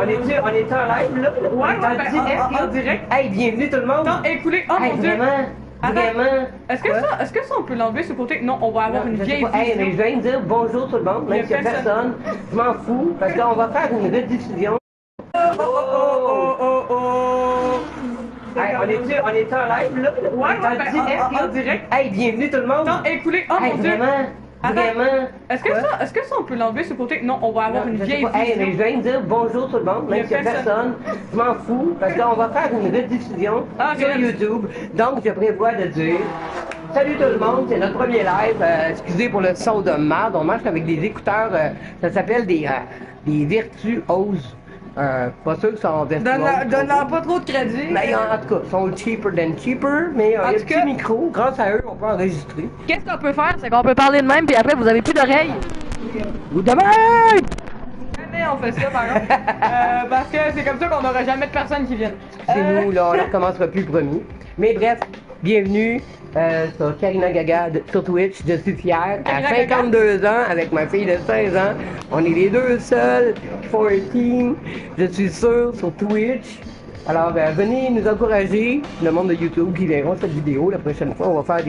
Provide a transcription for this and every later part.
on est en live là? Ouais, en direct. Hey, bienvenue tout le monde. Non, écoulé, oh hey, mon dieu. Vraiment? Vraiment? Est-ce que ça on peut l'enlever ce côté? Non, on va avoir une vieille vision. Hey, mais je viens de dire bonjour tout le monde, même s'il n'y a personne. Je m'en fous, parce qu'on va faire une rediffusion. Hey, on est en live là? Ouais, en direct. Hey, bienvenue tout le monde. Non, écoulé, oh mon dieu. Vraiment? Est-ce que ça on peut l'enlever ce côté? Non, on va avoir une vieille vision. Hey, mais je viens de dire bonjour tout le monde, même s'il n'y a personne. Je m'en fous, parce qu'on va faire une rediffusion sur YouTube. Donc, je prévois de dire salut tout le monde, c'est notre premier live. Excusez pour le son de merde, on marche avec des écouteurs, ça s'appelle des virtuoses. Pas sûr que ça en virtuose. Donne-leur pas trop de crédit. Mais en tout cas, ils sont cheaper than cheaper, mais il y a un petit micro, grâce à eux, on peut enregistrer. Qu'est-ce qu'on peut faire? C'est qu'on peut parler de même, puis après, vous avez plus d'oreilles. Ou demain! Jamais on fait ça, par contre. Parce que c'est comme ça qu'on n'aura jamais de personnes qui viennent. C'est nous, là, on ne recommencera plus promis. Mais bref, bienvenue sur Karina Gaga sur Twitch. Je suis fier. À 52 ans, avec ma fille de 16 ans, on est les deux seuls qui font un team. Je suis sûr sur Twitch. Alors, venez nous encourager, le monde de YouTube qui verront cette vidéo. La prochaine fois, on va faire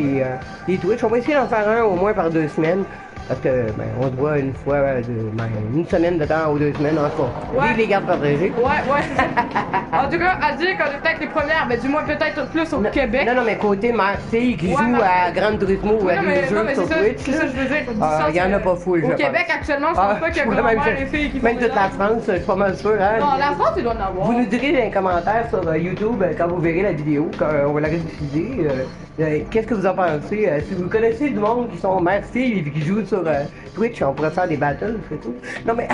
des Twitch. On va essayer d'en faire un au moins par 2 semaines. Parce que, on se voit une fois, une semaine de temps ou 2 semaines, en tout cas. Ouais. Vive les gardes partagées. Ouais, c'est ça. En tout cas, à dire qu'on est peut-être les premières, mais du moins peut-être plus au Québec. Non, mais côté fille qui joue à Gran Turismo ou à des jeux sur Twitch, c'est ça que je veux dire. il y en a pas full, je Au pense. Québec, actuellement, je pense pas qu'il y a vraiment les filles qui font même toute la France, je suis pas mal sûr. Hein? Non, la France, il doit en avoir. Vous nous direz dans les commentaires sur YouTube, quand vous verrez la vidéo, quand on va la rediffuser, qu'est-ce que vous en pensez? Si vous connaissez du monde qui sont mère-filles et qui jouent sur Twitch, on pourrait faire des battles, c'est tout. Non mais...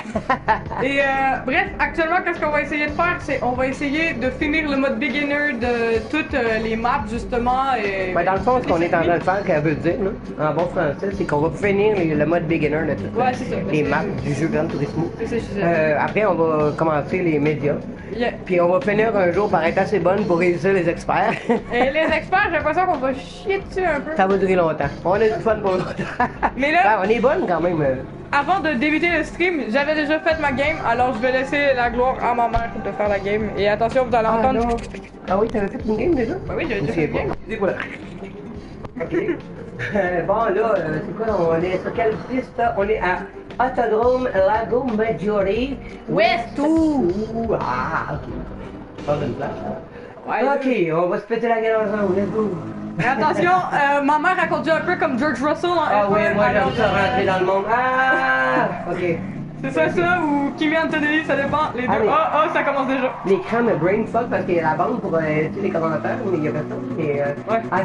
Et bref, actuellement, qu'est-ce qu'on va essayer de faire? C'est on va essayer de finir le mode beginner de toutes les maps, justement. Et... dans le fond, ce qu'on est en train de faire, qu'elle veut dire, là, en bon français, c'est qu'on va finir le mode beginner de toutes les maps du jeu Gran Turismo. C'est ça, je disais. Après, on va commencer les médias. Yeah. Puis on va finir un jour par être assez bonne pour réussir les experts. Et les experts, j'ai l'impression qu'on va chier dessus un peu. Ça va durer longtemps. On a du fun pour longtemps. Mais là, on est bonne quand même. Avant de débuter le stream, j'avais déjà fait ma game, alors je vais laisser la gloire à ma mère de faire la game. Et attention, vous allez entendre... Non. Ah oui, t'avais fait une game déjà? Oui, j'avais déjà fait une game. Voilà. Ok. Bon, là, c'est quoi? On est sur quelle piste? On est à Autodrome Lago Maggiore West. Ah, ok. Pas une place. Ok, on va se péter la gueule ensemble, let's go. Et attention, ma mère a conduit un peu comme George Russell en Ah F1, oui, moi j'aime ça rentrer dans le monde. Ah! Ok. C'est ça ou Kimi Antonelli, ça dépend. Les deux. Ça commence déjà. L'écran me brainfuck parce qu'il y a la bande pour les commentaires, mais il y a personne. Et,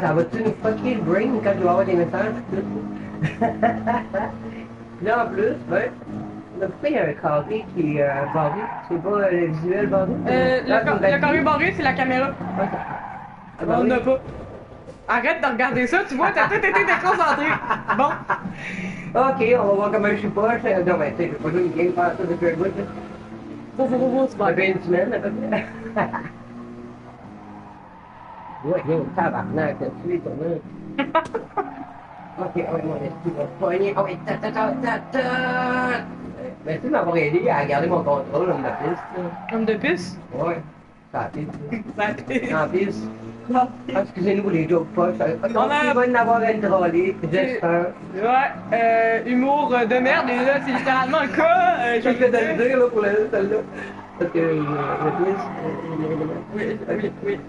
ça va-tu nous fucker le brain quand je vais avoir des messages? Là en plus, pourquoi il y a un carré qui est barré? C'est pas le visuel barré? Le carré barré, c'est la caméra. On n'a pas. Arrête de regarder ça, tu vois, t'as tout été déconcentré. Bon. Ok, on va voir comment je suis poche. Non, mais tu sais, je vais pas jouer une game faire ça depuis un bout. C'est Ça fait une semaine à peu près. Ouais, viens, tabarnak, t'as tué ton œuf. Ok, ouais, mon esprit va pogner. Ah oui, ta. Merci de m'avoir aidé à garder mon contrôle, homme de piste. Homme de piste? Ouais, ça a piste. Ça a piste. En piste. Excusez-nous pour les jokes poches. Il va y en avoir un trollé, j'espère. Ouais, humour de merde, et là, c'est littéralement le cas. Je vais te le dire, là, pour celle-là. Parce que le twist... Oui.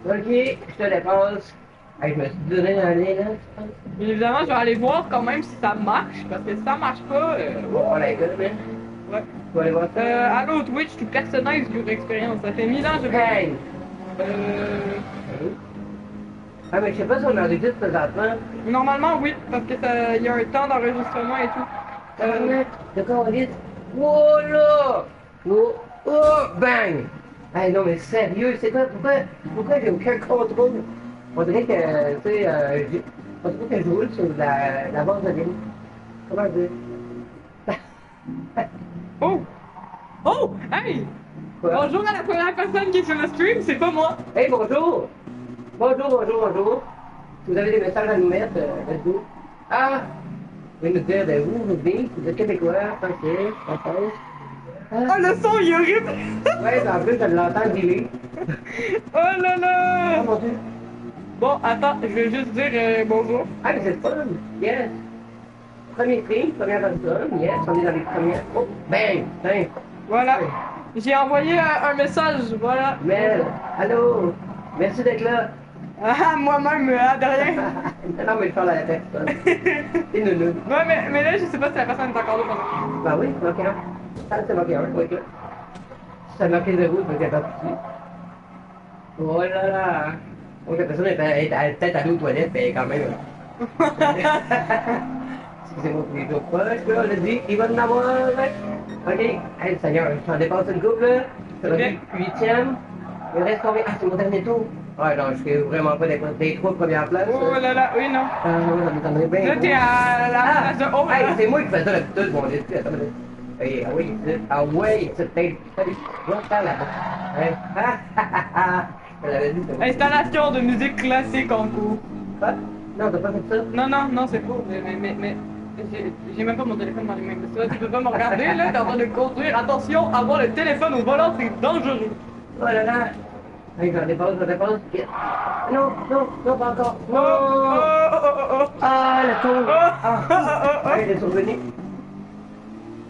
Ok, je te dépense. Hey, je me suis donné dans les là, tu penses? Bien évidemment, je vais aller voir quand même si ça marche, parce que si ça marche pas... Bon, la gueule, mais... Ouais. Tu vas aller voir ça? Allô Twitch, tu personnalises your expérience. Ça fait 1000 ans que je... Hey! Ah, mais je sais pas si on enregistre présentement. Normalement, oui, parce que il y a un temps d'enregistrement et tout. De quoi on dit? Oh là! Oh, bang! Hey, non, mais sérieux, c'est quoi? Pourquoi j'ai aucun contrôle? On dirait que, tu sais, on dirait que je roule sur la base de ligne. Comment dire? Oh! Hey! Quoi? Bonjour à la première personne qui est sur le stream, c'est pas moi! Hey, bonjour! Bonjour! Si vous avez des messages à nous mettre, let's go. Ah! pouvez nous dire de où vous venez, vous êtes québécois, français, française? Oh, le son, il est horrible! Ouais, en plus, je l'entends dealer. Oh là Oh là! mon dieu. Bon, attends, je vais juste dire bonjour. Ah, mais c'est le fun. Yes. Premier stream, première personne. Yes, on est dans les premières. Oh, bang! Tiens. Voilà. J'ai envoyé un message, voilà. Mel, allô? Merci d'être là. Ah, moi-même, de rien. Non, mais je parle à la personne. C'est nounou. Ouais, mais là, je sais pas si la personne est encore là pendant. Bah oui, c'est marqué un. Ça, c'est marqué un, faut être là. Si ça marqué 0, c'est qu'il n'y a pas de souci. Oh là là. Oh, la personne est peut-être allée aux toilettes, mais quand même. Excusez-moi pour les autres proches, là, on a dit, il va en avoir. Ok, hey, Seigneur, j'en dépasse une couple, là. C'est le 8e. Il reste combien? Ah, c'est mon dernier tour. Ouais, non, je fais vraiment pas des 3 premières places. Oh là là, oui, non. Ah, non, ça m'étonnerait bien. Là, t'es à la place de haut, Hey, là. c'est moi qui fais ça d'habitude, mon esprit. Attends, une minute. Hey, ah oui, c'est peut-être. Salut, va faire là-bas. Hein? Elle avait dit, c'est moi. Installation de musique classique en cours. Ah, non, t'as pas fait ça? Non, c'est faux, mais j'ai même pas mon téléphone dans les mains. Ça, tu peux pas me regarder, là, t'es en train de conduire. Attention, avoir le téléphone au volant, c'est dangereux. Oh là là. Hey, j'en dépasse. Non, pas encore. Oh, Non. oh. Ah, la tour. Oh. Ah, elle est survenue.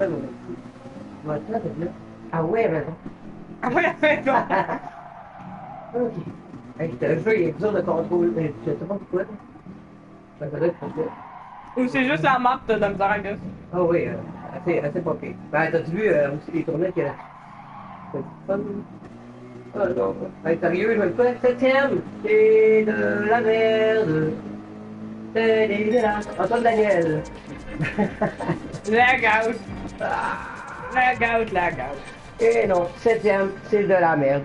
Ah, non, mais. Ouais, là, c'est là. Ah ouais, raison. Ah oui, attends. Ok. Hey, le jeu, il est dur de contrôler. Mais je sais pas pourquoi. Ça doit être pourquoi. Ou c'est juste la map de la misère à gosse. Ah oui, assez pas pire. Ben, t'as-tu vu aussi les tournées que. C'est fun? Oh non. Hey, sérieux, je vais le faire. 7e, c'est de la merde. C'est dégueulasse. Antoine Daniel. Lag out. Lag out. Et non, 7e, c'est de la merde.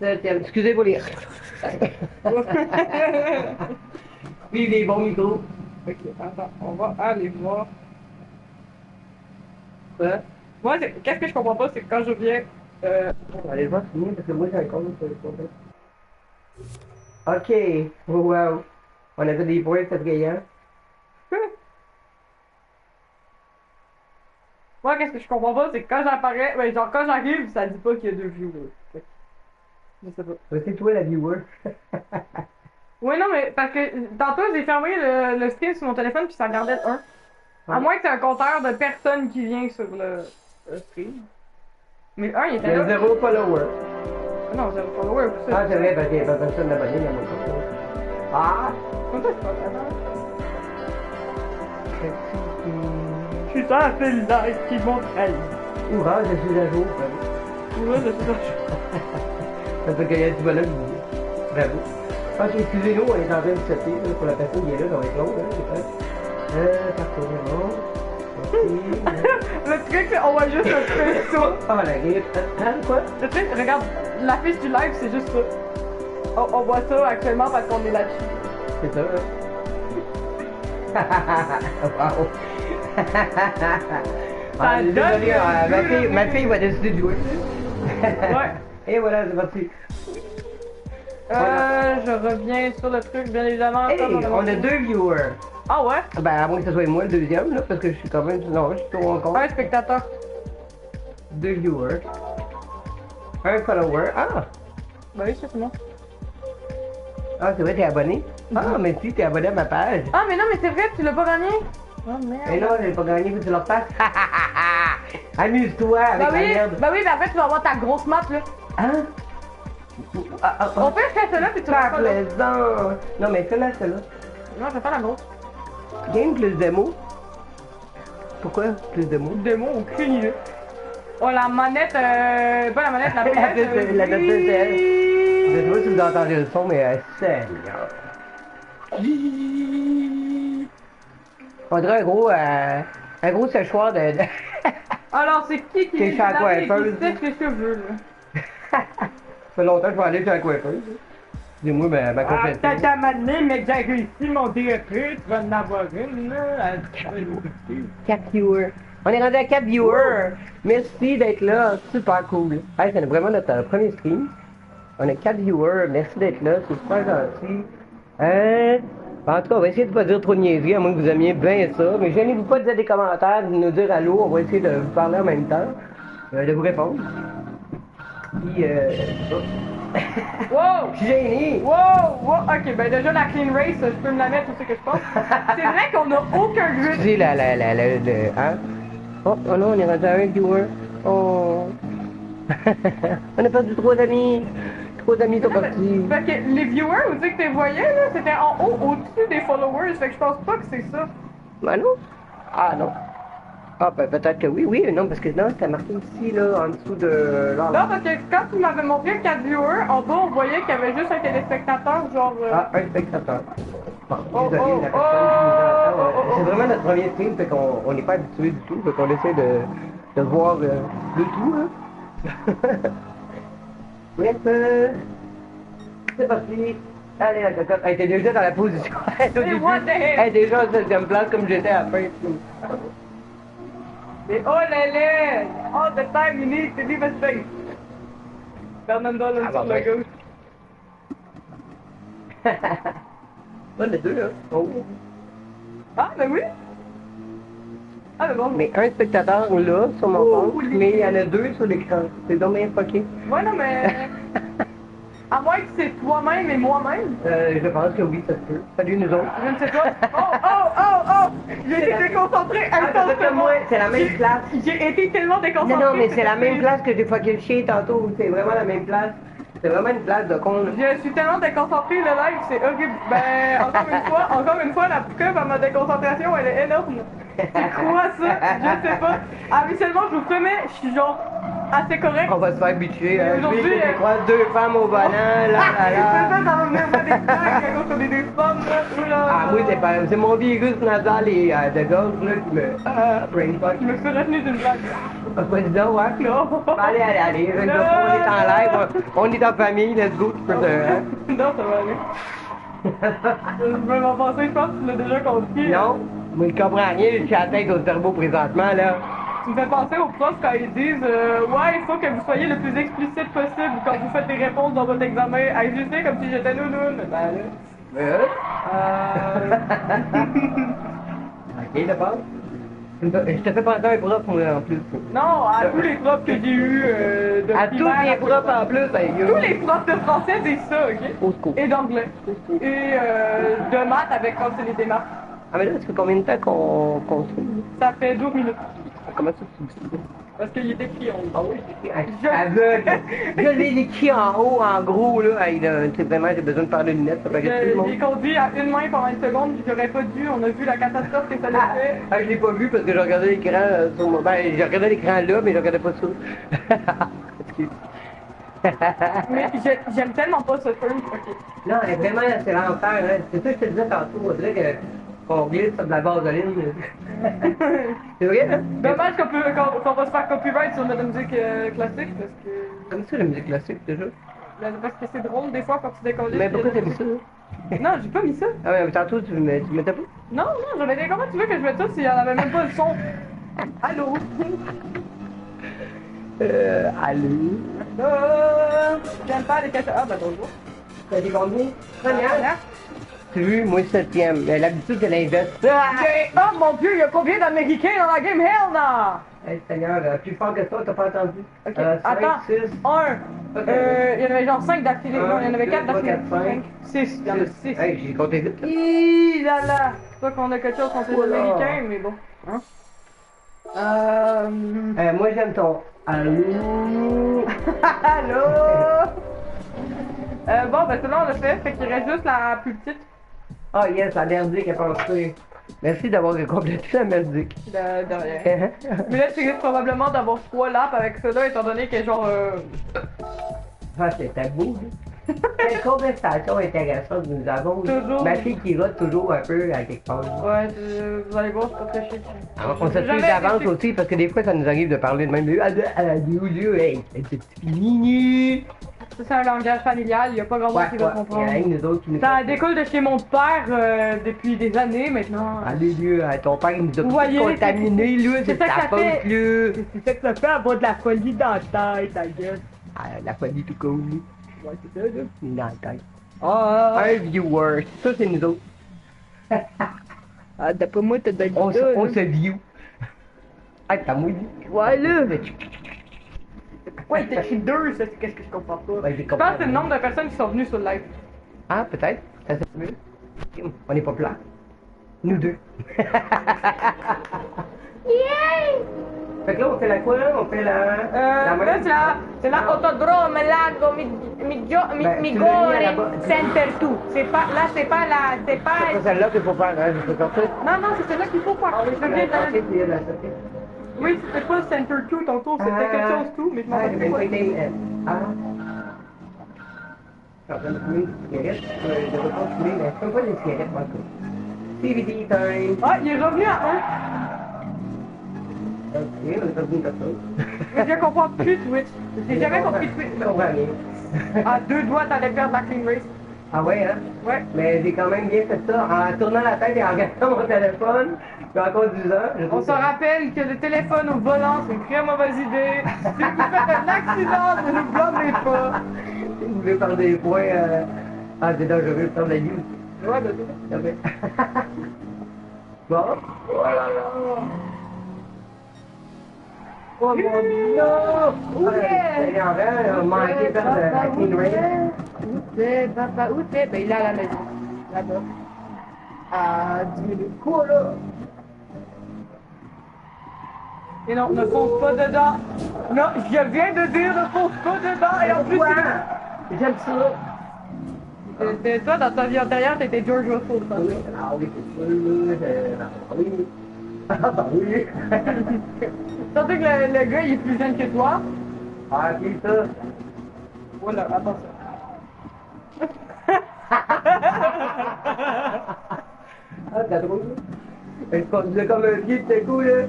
7e, excusez pour les. Vive les bons micros. Ok, attends, on va aller voir. Quoi? Moi, qu'est-ce que je comprends pas, c'est que quand je viens. On va aller le voir finir parce que moi j'ai un compte sur le compte. Ok, wow. On a fait des points, c'est brillant. Moi, qu'est-ce que je comprends pas, c'est que quand j'apparais, ben, genre quand j'arrive, ça dit pas qu'il y a 2 viewers. Je sais pas. C'est toi la viewer. Ouais, non, mais parce que tantôt, j'ai fermé le stream sur mon téléphone puis ça gardait le 1. À moins que c'est un compteur de personnes qui vient sur le stream. Mais le 1, il Il y était a là. 0 follower. Non, 0 follower. Ah, c'est vrai, parce qu'il n'y a pas personne d'abonné dans mon compte. Ah! Comme ça, c'est pas grave. Je suis sur la file live qui monte à Oura, je suis à jour, bravo. Ouais, je suis là. Ça fait qu'il y a du bonhomme. Bravo. Ok, excusez-nous, on est en train de sauter là, pour la personne qui est là, ça va être long, hein, c'est fait. Parcourir bon. Ok. Le truc, on voit juste un truc ça. Ah, la grippe. Hein, quoi? Le truc, regarde, l'affiche du live, c'est juste ça. On voit ça actuellement parce qu'on est là-dessus. C'est ça, hein? Wow. Ah, donne désolé, le ma fille va décider de jouer. Ouais. Et voilà, c'est parti. Je reviens sur le truc, bien évidemment. Hey, comme on a 2 viewers. Ah ouais? Ben, à moins que ce soit moi le deuxième, là, parce que je suis quand même. Non, je suis trop en compte. Un spectateur. 2 viewers. 1 follower. Ah! Bah oui, c'est moi. Ah, c'est vrai, t'es abonné? Ah, mais si, t'es abonné à ma page. Ah, mais non, mais c'est vrai, tu l'as pas gagné? Oh merde. Mais non, j'ai pas gagné, faut que tu leur passes. Amuse-toi avec Bah la oui, merde. bah oui, mais après tu vas avoir ta grosse map là. Hein? On peut faire celle-là puis tu vas Pas faire l'autre. plaisant. Non, mais celle-là. Non, je vais faire la grosse. Game plus de mots. Pourquoi plus de mots? Démon, aucune idée. Oh, la manette, pas la manette, la PS. La note de CL. Je sais pas si vous entendez le son, mais Seigneur. On dirait un gros séchoir de. Alors, c'est qui T'es chez la lavé, coiffeuse. qui sèche les cheveux là? Ça fait longtemps que je vais aller chez la coiffeuse. Dis-moi ma Ah, confession. peut-être à m'amener, mais que j'ai réussi mon DEP, tu vas en avoir une là. 4 viewers. On est rendu à 4 viewers. Merci d'être là. Super cool. Hey, c'est vraiment notre premier stream. On a 4 viewers. Merci d'être là. C'est super gentil. En tout cas, on va essayer de pas dire trop de niaiseries, à moins que vous aimiez bien ça. Mais gênez-vous pas de dire des commentaires, de nous dire allô, on va essayer de vous parler en même temps, de vous répondre. Puis, Wow! je suis gêné! Wow! Wow! Ok, ben déjà la clean race, je peux me la mettre où c'est que je pense. C'est vrai qu'on a aucun grid. Excusez hein? Oh non, on est rendu à un viewer. Oh. On a perdu trop d'amis. Trop d'amis sont partis. Fait que les viewers, où tu sais que tu les voyais, là, c'était en haut, au-dessus des followers. Fait que je pense pas que c'est ça. Ben non. Ah non. Ah ben peut-être que oui, non, parce que non, c'était marqué ici, là, en dessous de... Non, parce que quand tu m'avais montré 4 viewers, en bas, on voyait qu'il y avait juste un téléspectateur, genre... Ah, un spectateur. Bon, Oh, désolé, oh, la oh, personne qui nous entend, oh, oh, c'est oh. vraiment notre premier stream, fait qu'on n'est pas habitué du tout, fait qu'on essaie de voir le tout, hein. Bref, c'est parti. Allez, la cocotte. Elle était déjà dans la position. Elle était au Mais début. what the hell? Elle était déjà en 7e place comme j'étais à la fin. Mais oh là là! All the time you need to leave a space. Fernando Alonso bah, sur la ouais. gauche. Pas les deux, hein. Oh. Ah, ben oui! Ah, ben bon. Mais un spectateur là, sur mon Oh, compte, les- mais il y en a deux sur l'écran. C'est donc bien fucké. Ouais, non, mais... À moins que c'est toi-même et moi-même. Je pense que oui, ça se peut. Salut, nous autres. Je ne sais pas. Oh, oh, oh, oh! J'ai été déconcentré Ah, parce que intensément. moi, c'est la même place. J'ai été tellement déconcentré. Non, mais c'est la même c'était- place que j'ai fucké le chien tantôt. C'est vraiment la même place. C'est vraiment une place de con, là. Je suis tellement déconcentré, le live, c'est horrible. Ben, encore une fois, la preuve à ma déconcentration, elle est énorme. C'est quoi ça? Je sais pas. Habituellement, je vous promets, je suis genre assez correct. On va se faire bitcher. Mais Hein. aujourd'hui, Lui, je croise deux femmes au volant, là, là, C'est là. ça, ça va venir faire des blagues à cause qu'on est des femmes, là. Oula. Ah, moi, c'est mon virus nasal et de gorge, là, qui me... brain fuck. Je me suis retenu d'une blague. Pas de donc, ouais. Non. Allez, on est en live, on est en famille, let's go, tu peux te... hein. Non, ça va aller. Je vais m'en passer, je pense que tu l'as déjà compris. Non, moi, je comprends rien, je suis à la tête au cerveau présentement, là. Tu me fais penser aux profs quand ils disent ouais, il faut que vous soyez le plus explicite possible quand vous faites des réponses dans votre examen. Hey, je sais, comme si j'étais nounoun. Ben là. Ok, d'abord. Je te fais penser à un prof, moi, en plus. Non, à tous les profs que j'ai eus de À tous primaire, les profs en plus, Tous les profs de français disent ça, ok? Au secours. Et d'anglais. Et de maths avec quand c'est les démarches. Ah, mais là, ça fait combien de temps qu'on se fait? Ça fait 12 minutes. Comment ça, tu dis Parce qu'il est écrit en Ah haut. oui, aveugle. Je l'ai écrit en haut, en gros, là. Hey, là, c'est vraiment, j'ai besoin de parler de lunettes, ça paraît tout le J'ai monde. conduit à une main pendant une seconde, j'aurais pas dû, on a vu la catastrophe que ça l'a fait. Ah, je l'ai pas vu parce que j'ai regardé l'écran sur mon... Ben, j'ai regardé l'écran là, mais je regardais pas ça. Excuse. Mais j'aime tellement pas ce film. Ok. Non, mais vraiment, c'est l'enfer, hein. C'est ça que je te disais tantôt, on dirait qu'on glisse sur de la vaseline. C'est vrai, hein? Dommage qu'on va se faire copyright sur notre musique classique parce que. T'aimes ça la musique classique déjà? Parce que c'est drôle des fois quand tu décolles. Mais pourquoi t'as mis ça? Non, j'ai pas mis ça. Ah ouais, mais tantôt tu mettais pas? Non, j'avais dit comment tu veux que je mette ça s'il y en avait même pas le son? Allô? Allô? J'aime pas les caches. Ah, bah bonjour. T'as dit combien? Première? Première. Tu vu, moi 7e. Mais l'habitude c'est l'inverse. Ah! Oh mon dieu, il y a combien d'Américains dans la game Hell non? Hey Seigneur, plus fort que ça, t'as pas entendu? Ok, 5, attends. 6, 1. Il y en avait genre 5 d'affilée. Non, il y en avait 4 d'affilée. 6. Il y en a 6. Hey, j'ai compté vite. Là. Hi là là! C'est pas qu'on a quelque chose contre les Oula. Américains, mais bon. Hein? Moi j'aime ton allô. Allô? Bon, ben tout le monde l'a fait qu'il reste juste la plus petite. Oh yes, la merdique est passée. Merci d'avoir complété la merdique. De rien. Mais là, tu risques probablement d'avoir 3 laps avec cela, étant donné que genre. Ah, c'était beau. Quelle conversation intéressante que nous avons. Toujours. Ma fille qui rote toujours un peu à quelque part. Ouais, vous allez voir, c'est pas très chic. Alors, on s'excuse Jamais d'avance été- aussi parce que des fois ça nous arrive de parler de même. Hey, c'est fini. Ça, c'est un langage familial, il y a pas grand monde qui va Il y comprendre. a un de nous autres qui nous Ça découle de chez mon père depuis des années maintenant. Allez, Dieu, ton père il nous a Vous voyez, tout contaminé, là, c'est c'est ça que ta ça faute, fait. là. C'est ça que ça fait avoir de la folie dans la tête, ta gueule. Ah, la folie tout cool, Ouais, c'est ça, là. dans la tête. Ah, Un viewer, ça c'est nous autres. Ah, d'après moi, t'as de On se view. Ah, t'as mouillé. Ouais, là. Pourquoi il t'écrit deux, ça, c'est qu'est-ce que je comprends pas? Ouais, Je pense que c'est le nombre de personnes qui sont venues sur le live. Ah, peut-être. Ça se peut. On est populaire. Nous deux. Yay! Fait que là, on fait la quoi, là? On fait la... Là, c'est la Autodrome Lago Migore Center 2. C'est pas, là, c'est pas la, c'est pas... C'est pas celle-là qu'il faut faire, hein? Je peux sortir. Non, non, c'est celle-là qu'il faut faire. Je viens de... La sortie. Oui, c'était pas Center 2 tantôt, c'était quelque chose tout, mais je m'en rappelle pas. Ah. Je suis en train de fumer une cigarette. Je devrais pas fumer, mais je fume pas des cigarettes, moi, tout. CBD time. Ah, il est revenu à 1. Ok, on est revenu comme ça. Mais je comprends plus Twitch. J'ai jamais compris Twitch. Je comprends rien. À deux doigts, t'allais perdre la clean race. Ah ouais, hein? Ouais. Mais j'ai quand même bien fait ça en tournant la tête et en regardant mon téléphone, puis en conduisant. On se rappelle que le téléphone au volant, c'est une très mauvaise idée. Si vous faites un accident, ne nous blâmez pas. Si vous voulez faire des points, ah, c'est dangereux, faire de la news. Ouais, ben c'est Ok. Bon. Voilà. Oh mon dieu! C'est en vrai, on manquait faire de la clean race. Où c'est, papa? Où c'est? Ben il est à la maison. Là-bas. À 10 minutes. Quoi là? Et non, ne fonce pas dedans. Non, je viens de dire ne fonce pas dedans. Et en plus, J'aime ça. toi, dans ta vie antérieure, t'étais George Russell. Ah oui, c'est sûr. Ah oui. Ah bah oui. Surtout que le gars, il est plus jeune que toi. Ah, qui ça? Voilà, attends ça. Ah, t'as trop vu? Je conduisais comme un pied de coup, là.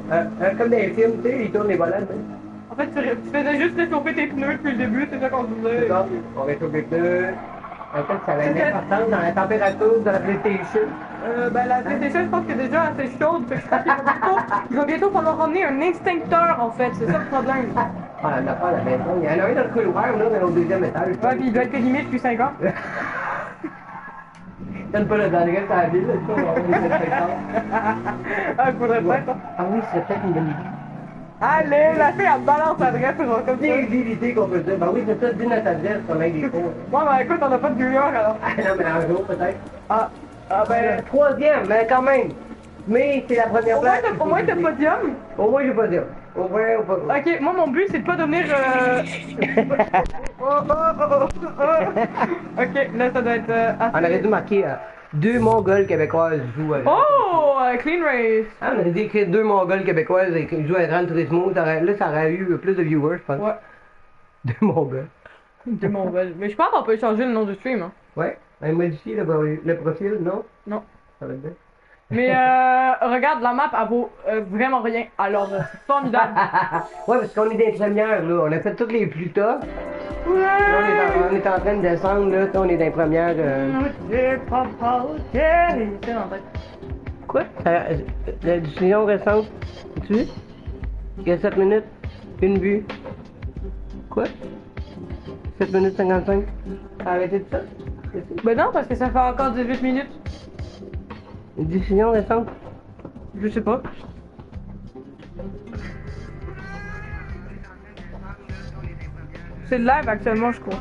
Comme dans les films, tu sais, ils tournent les volants, tu sais. En fait, tu faisais juste réchauffer tes pneus depuis le début, c'est ça qu'on disait. C'est ça, on réchauffe les pneus. En fait, ça a une importance dans la température de la PlayStation. Ben la PlayStation, je pense que déjà assez chaude, fait que je pense qu'il va bientôt falloir ramener un extincteur, en fait, c'est ça le problème. Ah, on n'a pas à la maison. Il y en a un dans le couloir, là, dans le deuxième étage. Ouais, puis il doit être périmé depuis 5 ans. Donne pas le d'adresse à la ville, là, tu vois, on va avoir des inspecteurs. Ah, il faudrait peut-être. Hein. Ah oui, c'est peut-être une bonne idée. Allez, la fille, elle balance l'adresse, genre comme ça. C'est vérité qu'on peut dire. Ben oui, c'est ça, dis notre adresse, comme avec des faux. Ouais, ben écoute, on a pas de New York alors. Ah non, mais un jour, peut-être. Ah ben. Troisième, mais quand même. Mais c'est la première place. Au moins, t'as podium. Au moins, j'ai pas dire. Au moins, pas. Ok, moi, mon but, c'est de pas devenir. Ok, là, ça doit être. On aurait dû marquer deux Mongols québécoises jouent. Oh, clean race. Ah, on aurait dû écrire deux Mongols québécoises qui jouent à Gran Turismo. Là, ça aurait eu plus de viewers, je pense. Ouais. Deux Mongols. De Mongols. Mais je pense qu'on peut changer le nom du stream. Hein. Ouais. Modifier le profil, non? Non. Ça va être bien. Mais regarde, la map, elle vaut vraiment rien. Alors, c'est formidable. Ouais, parce qu'on est des premières, là. On a fait toutes les plus tough. Ouais. Là, on est en train de descendre, là. On est dans les premières. Quoi? La décision récente, tu vois? Il y a 7 minutes, une vue. Quoi? 7 minutes 55? T'as arrêté de ça? Ben non, parce que ça fait encore 18 minutes. Une décision récente? Je sais pas. C'est le live actuellement, je crois.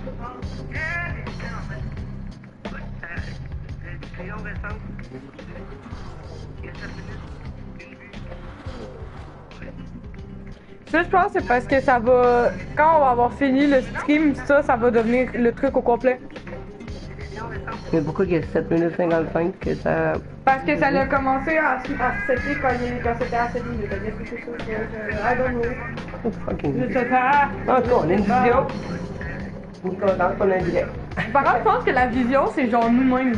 Ça, je pense, c'est parce que ça va. Quand on va avoir fini le stream, ça va devenir le truc au complet. Mais pourquoi il y a 7 minutes 55 que ça. Parce que ça a commencé à setter quand c'était à 7 minutes. Est-ce que c'est ça? I don't know. Oh, fucking. Je sais pas. En tout cas, on a une vision. Je suis content qu'on a un direct. Par contre, je pense que la vision, c'est genre nous-mêmes.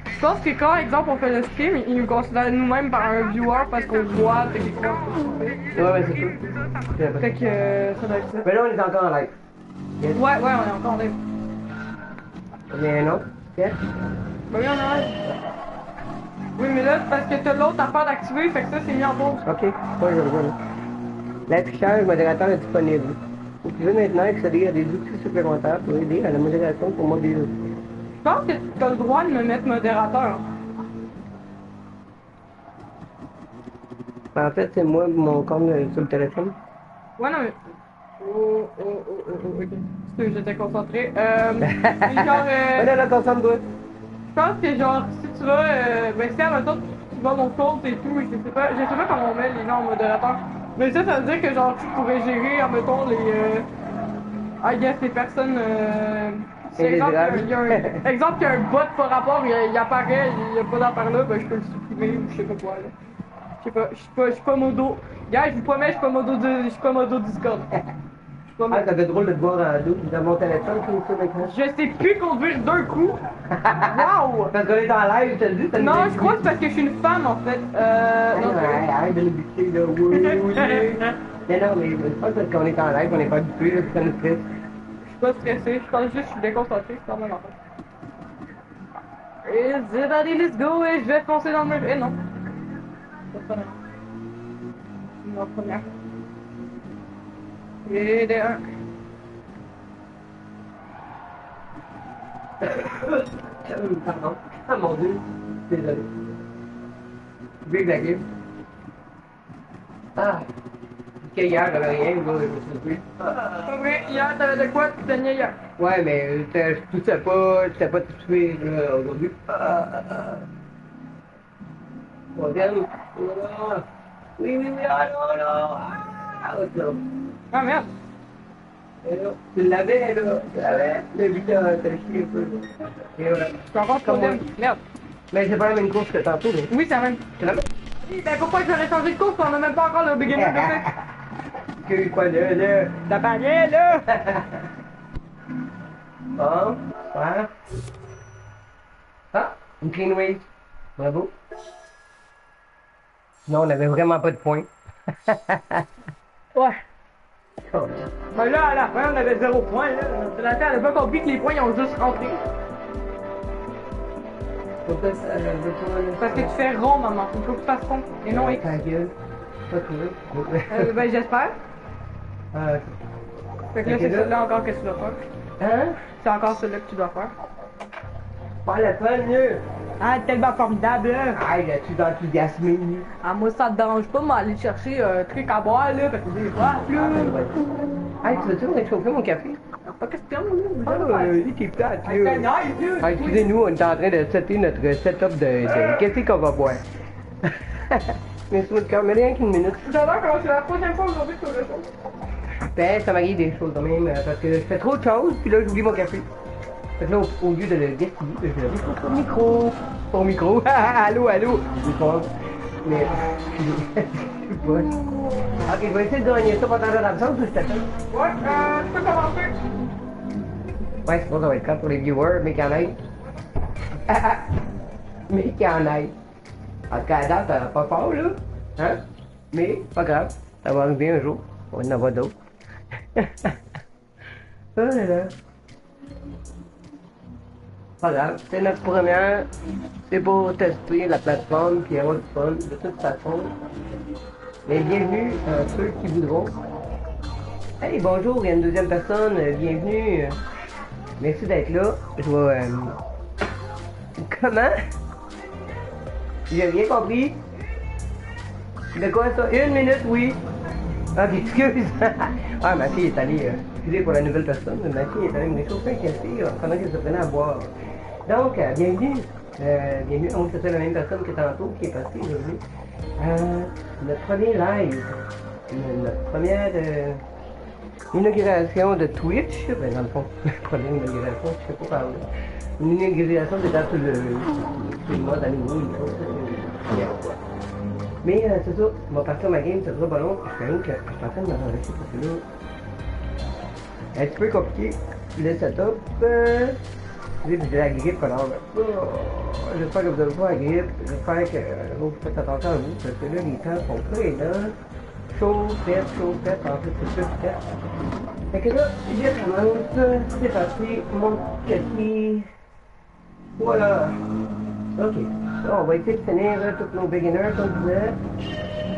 Je pense que quand, exemple, on fait le stream, ils nous considèrent nous-mêmes par un viewer parce qu'on voit techniquement. Ouais, c'est sûr. Fait que ça doit être ça. Mais là, on est encore en live. Yes. Ouais, on est encore en live. Il y a un autre? Yes? Ben oui, on est en live. Oui, mais là, c'est parce que t'as l'autre affaire d'activer, fait que ça, c'est mis en pause. Ok, ouais, je le vois là. L'affichage modérateur est disponible. Vous pouvez maintenant accéder à des outils supplémentaires pour aider à la modération pour mobile. Je pense que t'as le droit de me mettre modérateur. En fait, c'est moi, mon compte sur le téléphone. Ouais, non, mais. Ok. Excuse, j'étais concentré. Mais genre, Ouais, non, non, concentre-toi. je pense que genre, si tu vas, ben si à mettons, tu vas mon compte et tout, je sais pas comment on met les gens en modérateur. Mais ça veut dire que genre, tu pourrais gérer, admettons, I guess, les personnes, si exemple, exemple, qu'il y a un bot par rapport, il apparaît, il y a pas d'affaire là, ben je peux le supprimer ou je sais pas quoi, là. Je suis pas modo. Gars, je vous promets, je suis pas modo Discord. Je suis pas Ah, modo. ça fait drôle de te voir en double dans mon téléphone qui est sur l'écran. Je sais plus conduire d'un coup. Waouh! Parce qu'on est en live, tu le dis, ça nous Non, a je crois que c'est parce que je suis une femme en fait. Non, Ouais, arrête de nous buter, là. Oui, oui. Mais non, mais je pense que parce qu'on est en live, on n'est pas habitué, là, puis ça nous stresse. je suis pas stressé, je pense juste que je suis déconcentré, c'est pas mal en fait. Et allez, let's go, et je vais foncer dans le mur. Eh non. C'est pas mal. Non, première. Et de 1. Pardon. Ah mon dieu. Désolé. Big la game. Ah. Parce hier, j'avais rien, là, je me suis dit. Pas vrai, hier, t'avais de quoi tu teignais hier? Ouais, mais je toussais pas, j'étais pas tout tué, là, aujourd'hui. Troisième. Ah. Oui, oui, oui, ah non, non. Ah, ok. Ah merde. Et là, tu l'avais, là, tu l'avais. Le but, t'as chié un peu, là. Et voilà. Je suis encore troisième. Merde. Mais c'est pas la même course que tantôt, mais. Oui, c'est la même. C'est la même? Oui, ben pourquoi j'aurais changé de course? On a même pas encore le beginner de fait. Que quoi, là? T'as parlé là? Bon, voilà. Ah, une clean wave. Bravo. Non, on avait vraiment pas de points. Ouais. Oh. Ben là, à la fin, on avait 0 point là. C'est la terre, elle a pas compris que les points ils ont juste rentré. Pourquoi ça veut pas... Parce que tu fais rond, maman. Il faut que tu fasses rond. Et non X. Ta gueule. Pas toi. Ben j'espère. Ah, Fait que là, Ok, c'est là. celui-là encore que tu dois faire. hein? C'est encore celui-là que tu dois faire. Pas la fun, là. Ah, tellement formidable là. Aïe, là, tu enthousiasmé. Ah, moi, ça te dérange pas, moi, aller chercher un truc à boire là. Parce que j'ai soif là. Aïe, tu veux-tu réchauffer mon café? Pas question Ah, là. il est plate, Hey, t'es là. nice, là. Ah, excusez-nous, on est en train de setter notre setup de qu'est-ce qu'on va boire. Mais c'est quand même rien qu'une minute. J'adore comment c'est la troisième fois aujourd'hui que je le fais. Ben, ça m'arrive des choses quand même, parce que je fais trop de choses, puis là, j'oublie mon café. Fait que là, au lieu de le gaspiller, je le réchauffe au micro. Au micro. Allô, allô. Je pense. Mais, je sais pas. Ok, je vais essayer de gagner ça pendant l'absence ou je t'attends? Ouais, tu peux commencer. Ouais, je pense que ça va être quand pour les viewers, mais qu'il y en ait. Mais qu'il y en ait. En tout cas, à date, pas fort, là. Hein? Mais, pas grave. Ça va arriver un jour. On va en avoir d'autres. Oh là là. Pas grave. C'est notre première. C'est pour tester la plateforme puis avoir du fun, de toute façon. Mais bienvenue à ceux qui voudront. Hey, bonjour, il y a une deuxième personne. Bienvenue. Merci d'être là. Je vais. Comment? J'ai rien compris. De quoi ça? Une minute, oui. Ok, excuse. Ah, ma fille est allée. Excusez pour la nouvelle personne, mais ma fille est allée me réchauffer un café pendant qu'elle se prenait à boire. Donc, bienvenue. Bienvenue, à moins que ce soit la même personne que tantôt qui est passée aujourd'hui. Notre premier live. Notre première inauguration de Twitch. Ben, dans le fond, première inauguration, je sais pas parler. Une inauguration déjà tout le mois à nouveau, une chose. Mais c'est ça, on va partir ma game, ça sera pas long. Je suis en train de m'enregistrer parce que là, un petit peu compliqué le setup. J'ai la grippe alors. J'espère que vous n'avez pas la grippe. J'espère que vous faites attention à vous parce que là, les temps sont présents. Chaud, fait, en fait, c'est plus fait. Fait que là, je commence. C'est parti, mon café. Voilà. Ok. Là, on va essayer de finir tous nos beginners, comme je disais.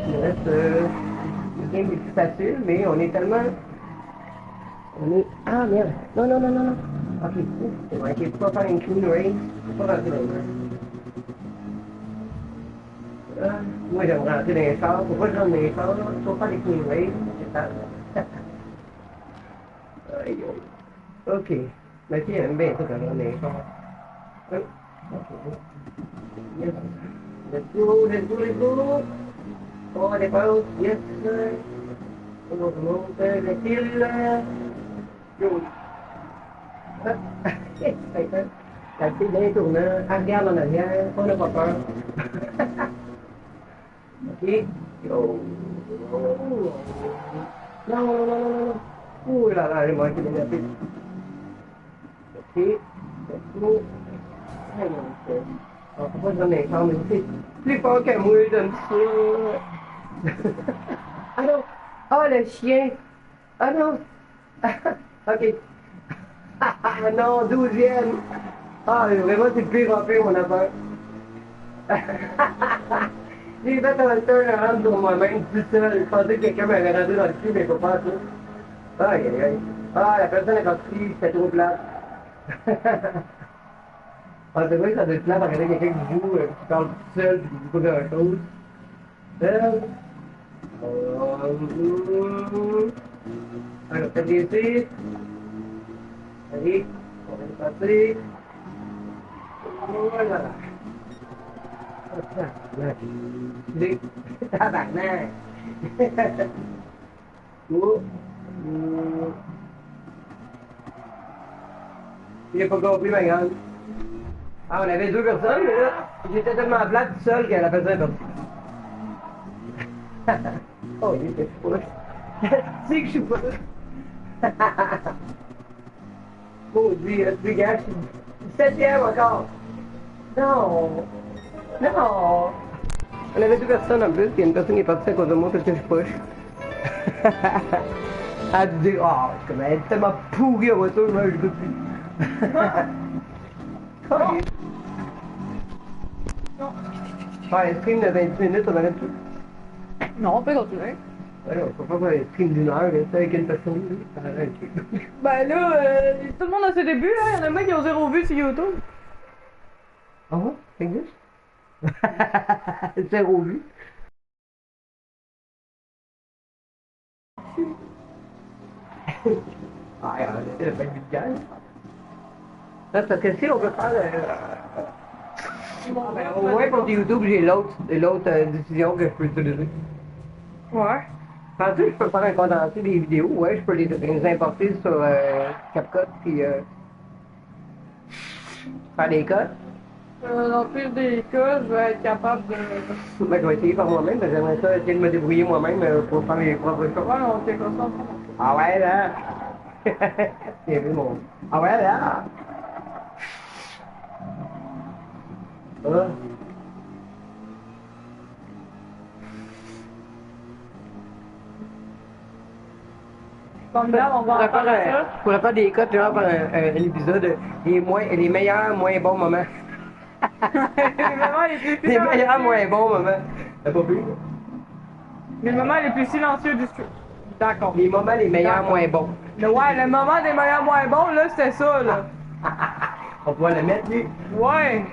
Il reste une game plus facile, mais on est tellement. On est. Ah merde! Non, non, non, non, non! Ok, c'est vrai qu'il ne faut pas faire une clean race. Faut pas rentrer dans le Moi, j'aimerais rentrer dans les chars. Pourquoi je rentre dans les chars? Faut faire des clean race, c'est ça. Aïe, aïe. Ok. Ma fille aime bien ça quand je rentre dans les chars. Oui. Ok. Yes. Let's go, let's go, let's go. On dépasse. Yes. On monte le fil. Go. La fille vient tournant, elle regarde en arrière, on n'a pas peur. Ok. Go. Non, non, non, non, non. Ouh là là, j'ai manqué de la piste. Ok. Let's go. Alors, pourquoi je donne les chambres, mais c'est plus fort que moi, j'aime ça. Ah non! Oh, le chien! Ah non! Ok. Ah non, 12e! Ah, vraiment, c'est pire en pire, mon affaire. J'ai fait un turn-around sur moi-même tout seul. Je pensais que quelqu'un m'avait rendu dans le cul, mais il faut pas ça. Aïe, aïe, aïe. Ah, la personne est partie, c'était trop plate. Ah, c'est vrai que ça doit être plate de regarder quelqu'un qui joue, qui parle tout seul, puis qui dit pas grand-chose. Alors, faites des tirs. Allez, on va le passer. Voilà. Oh, tabarnak. Les tabarnak. Oh. Il n'a pas compris, ma grande. Ah, on avait 2 personnes, mais là, j'étais tellement plate tout seul que la personne est partie. Oh, il était fou. Tu sais que je suis pas là. Maudit, tu gars, je suis 7e encore. Non. Non. On avait 2 personnes en plus, puis une personne qui est partie à cause de moi parce que je suis poche. Elle dit, oh, comme elle est tellement pourrie en voiture, moi je peux plus. Oh. Non. Ah, un stream de 20 minutes, on arrête tout. Non, on peut continuer. Alors, on peut pas faire un stream d'1 heure, ça avec une personne. Ça arrête. Ben là, tout le monde a ses débuts, hein. Il y en a même qui ont 0 vues sur YouTube. Ah ouais? Ça existe? 0 vue. Ah, c'est le fait du gaz. Parce que si on peut faire ben, au moins pour YouTube, j'ai l'autre diffusion que je peux utiliser. Ouais. Penses-tu que je peux faire un condensé des vidéos? Ouais, je peux les importer sur CapCut puis faire des codes. Dans le pire des cas, je vais être capable de. Ben, je vais essayer par moi-même, parce que j'aimerais ça essayer de me débrouiller moi-même pour faire mes propres choses. Ouais, on fait comme ça. Ah ouais, là! Bien vu, mon. Ah ouais, là! Ah. Comme là, on va en faire ça. Je pourrais faire des codes, genre, pour un épisode, les meilleurs, moins bons moments. Les moments les plus Les meilleurs, silencieux. moins bons moments. T'as pas vu? Les moments les plus silencieux du stream. D'accord. Les moments, les meilleurs, D'accord. moins bons. Ouais, le moment des meilleurs moins bons, là, c'était ça, là. On pourra le mettre, lui. Ouais.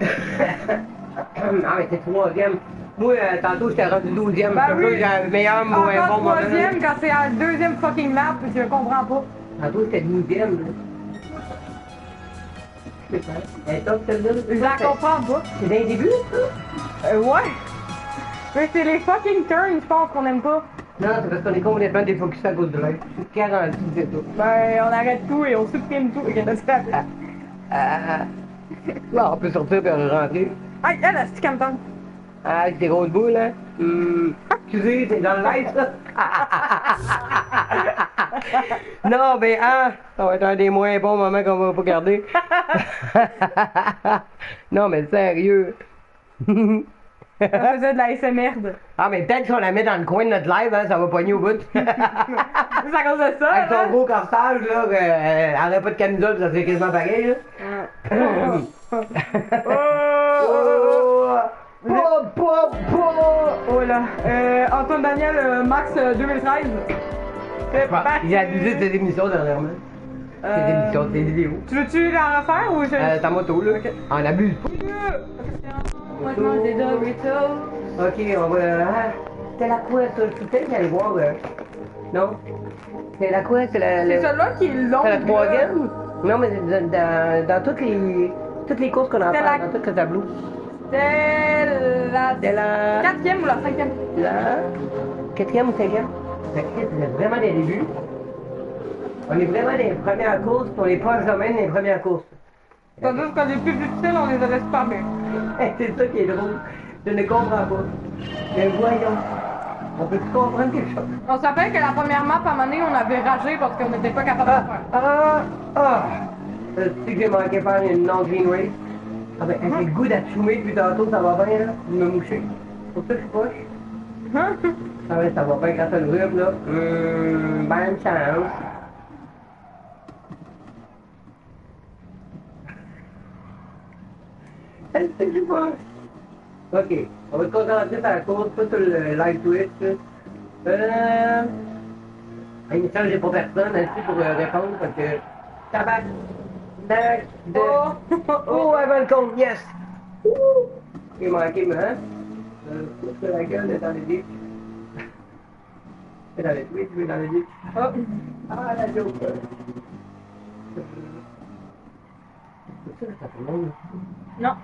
Ah, mais c'est 3e. Moi, tantôt, j'étais rendu 12e. Ben oui. J'ai un meilleur, moins Encore bon moment. troisième quand c'est à la deuxième fucking map, je comprends pas. Tantôt, j'étais 12e. Je sais pas. Elle est top, celle-là. Je la comprends pas. C'est dans les débuts, ça? Ouais. Mais c'est les fucking turns, je pense qu'on aime pas. Non, c'est parce qu'on est complètement défocusé à cause de l'air. Je suis 40, c'est tout. Ben, on arrête tout et on supprime tout. Et qu'est-ce que ça fait? Là, on peut sortir et rentrer. Aïe, elle a ce camton. Ah, avec des grosses boules, hein? Excusez, c'est dans le live, ça? Non, ben, ça va être un des moins bons moments qu'on va pas garder. Non, mais sérieux. Ça faisait de la SMR. Ah, mais peut-être qu'on la met dans le coin de notre live, hein, ça va pogner au bout. C'est à cause de ça, Avec son hein? gros corsage, là, elle aurait pas de camisole, ça fait quasiment pareil, là. Oh là. Antoine Daniel, Max 2013. C'est parti. J'ai abusé de cette émission dernièrement. Cette émission, des vidéos. Tu veux-tu la refaire ou je. C'est en moto, là. Ok. On abuse pas. Moi je mange des Doritos. Ok, on va... C'était la quoi, ça? Je suis peut-être qu'aller voir... Non? C'est la quoi? C'est la... C'est celui-là qui est long. C'est la là. troisième? Non, mais dans toutes les courses qu'on a à C'est faire, la- dans tout le tableau. C'est la C'est la... 4e ou la 5e? La... Quatrième ou cinquième? C'est vraiment des débuts. On est vraiment des premières courses, puis on est pas jamais des premières courses. C'est-à-dire que les plus difficiles, on les avait super bien. C'est ça qui est drôle. Je ne comprends pas. Mais voyons. On peut comprendre quelque chose. On se rappelle que la première map, à un moment donné, on avait ragé parce qu'on n'était pas capable de le faire. Tu sais que j'ai manqué faire une non-green race? Ah ben, j'ai le goût d'attumer depuis tantôt, ça va bien, là, de me moucher. Pour ça que je suis poche. Ah ouais, ça va bien quand t'as le rhume, là. Bonne chance. Elle sait que je suis poche. Ok, on va se concentrer sur la course, pas sur le live Twitch. Il me semble que j'ai pas personne là-dessus pour répondre parce que. Tabac! Oh, elle va le compte, yes! Il manqué, mais hein? C'est la gueule dans les ditch. C'est dans les Twitch, mais dans les ditch. Oh! Ah, la joke! Ça fait long. Non.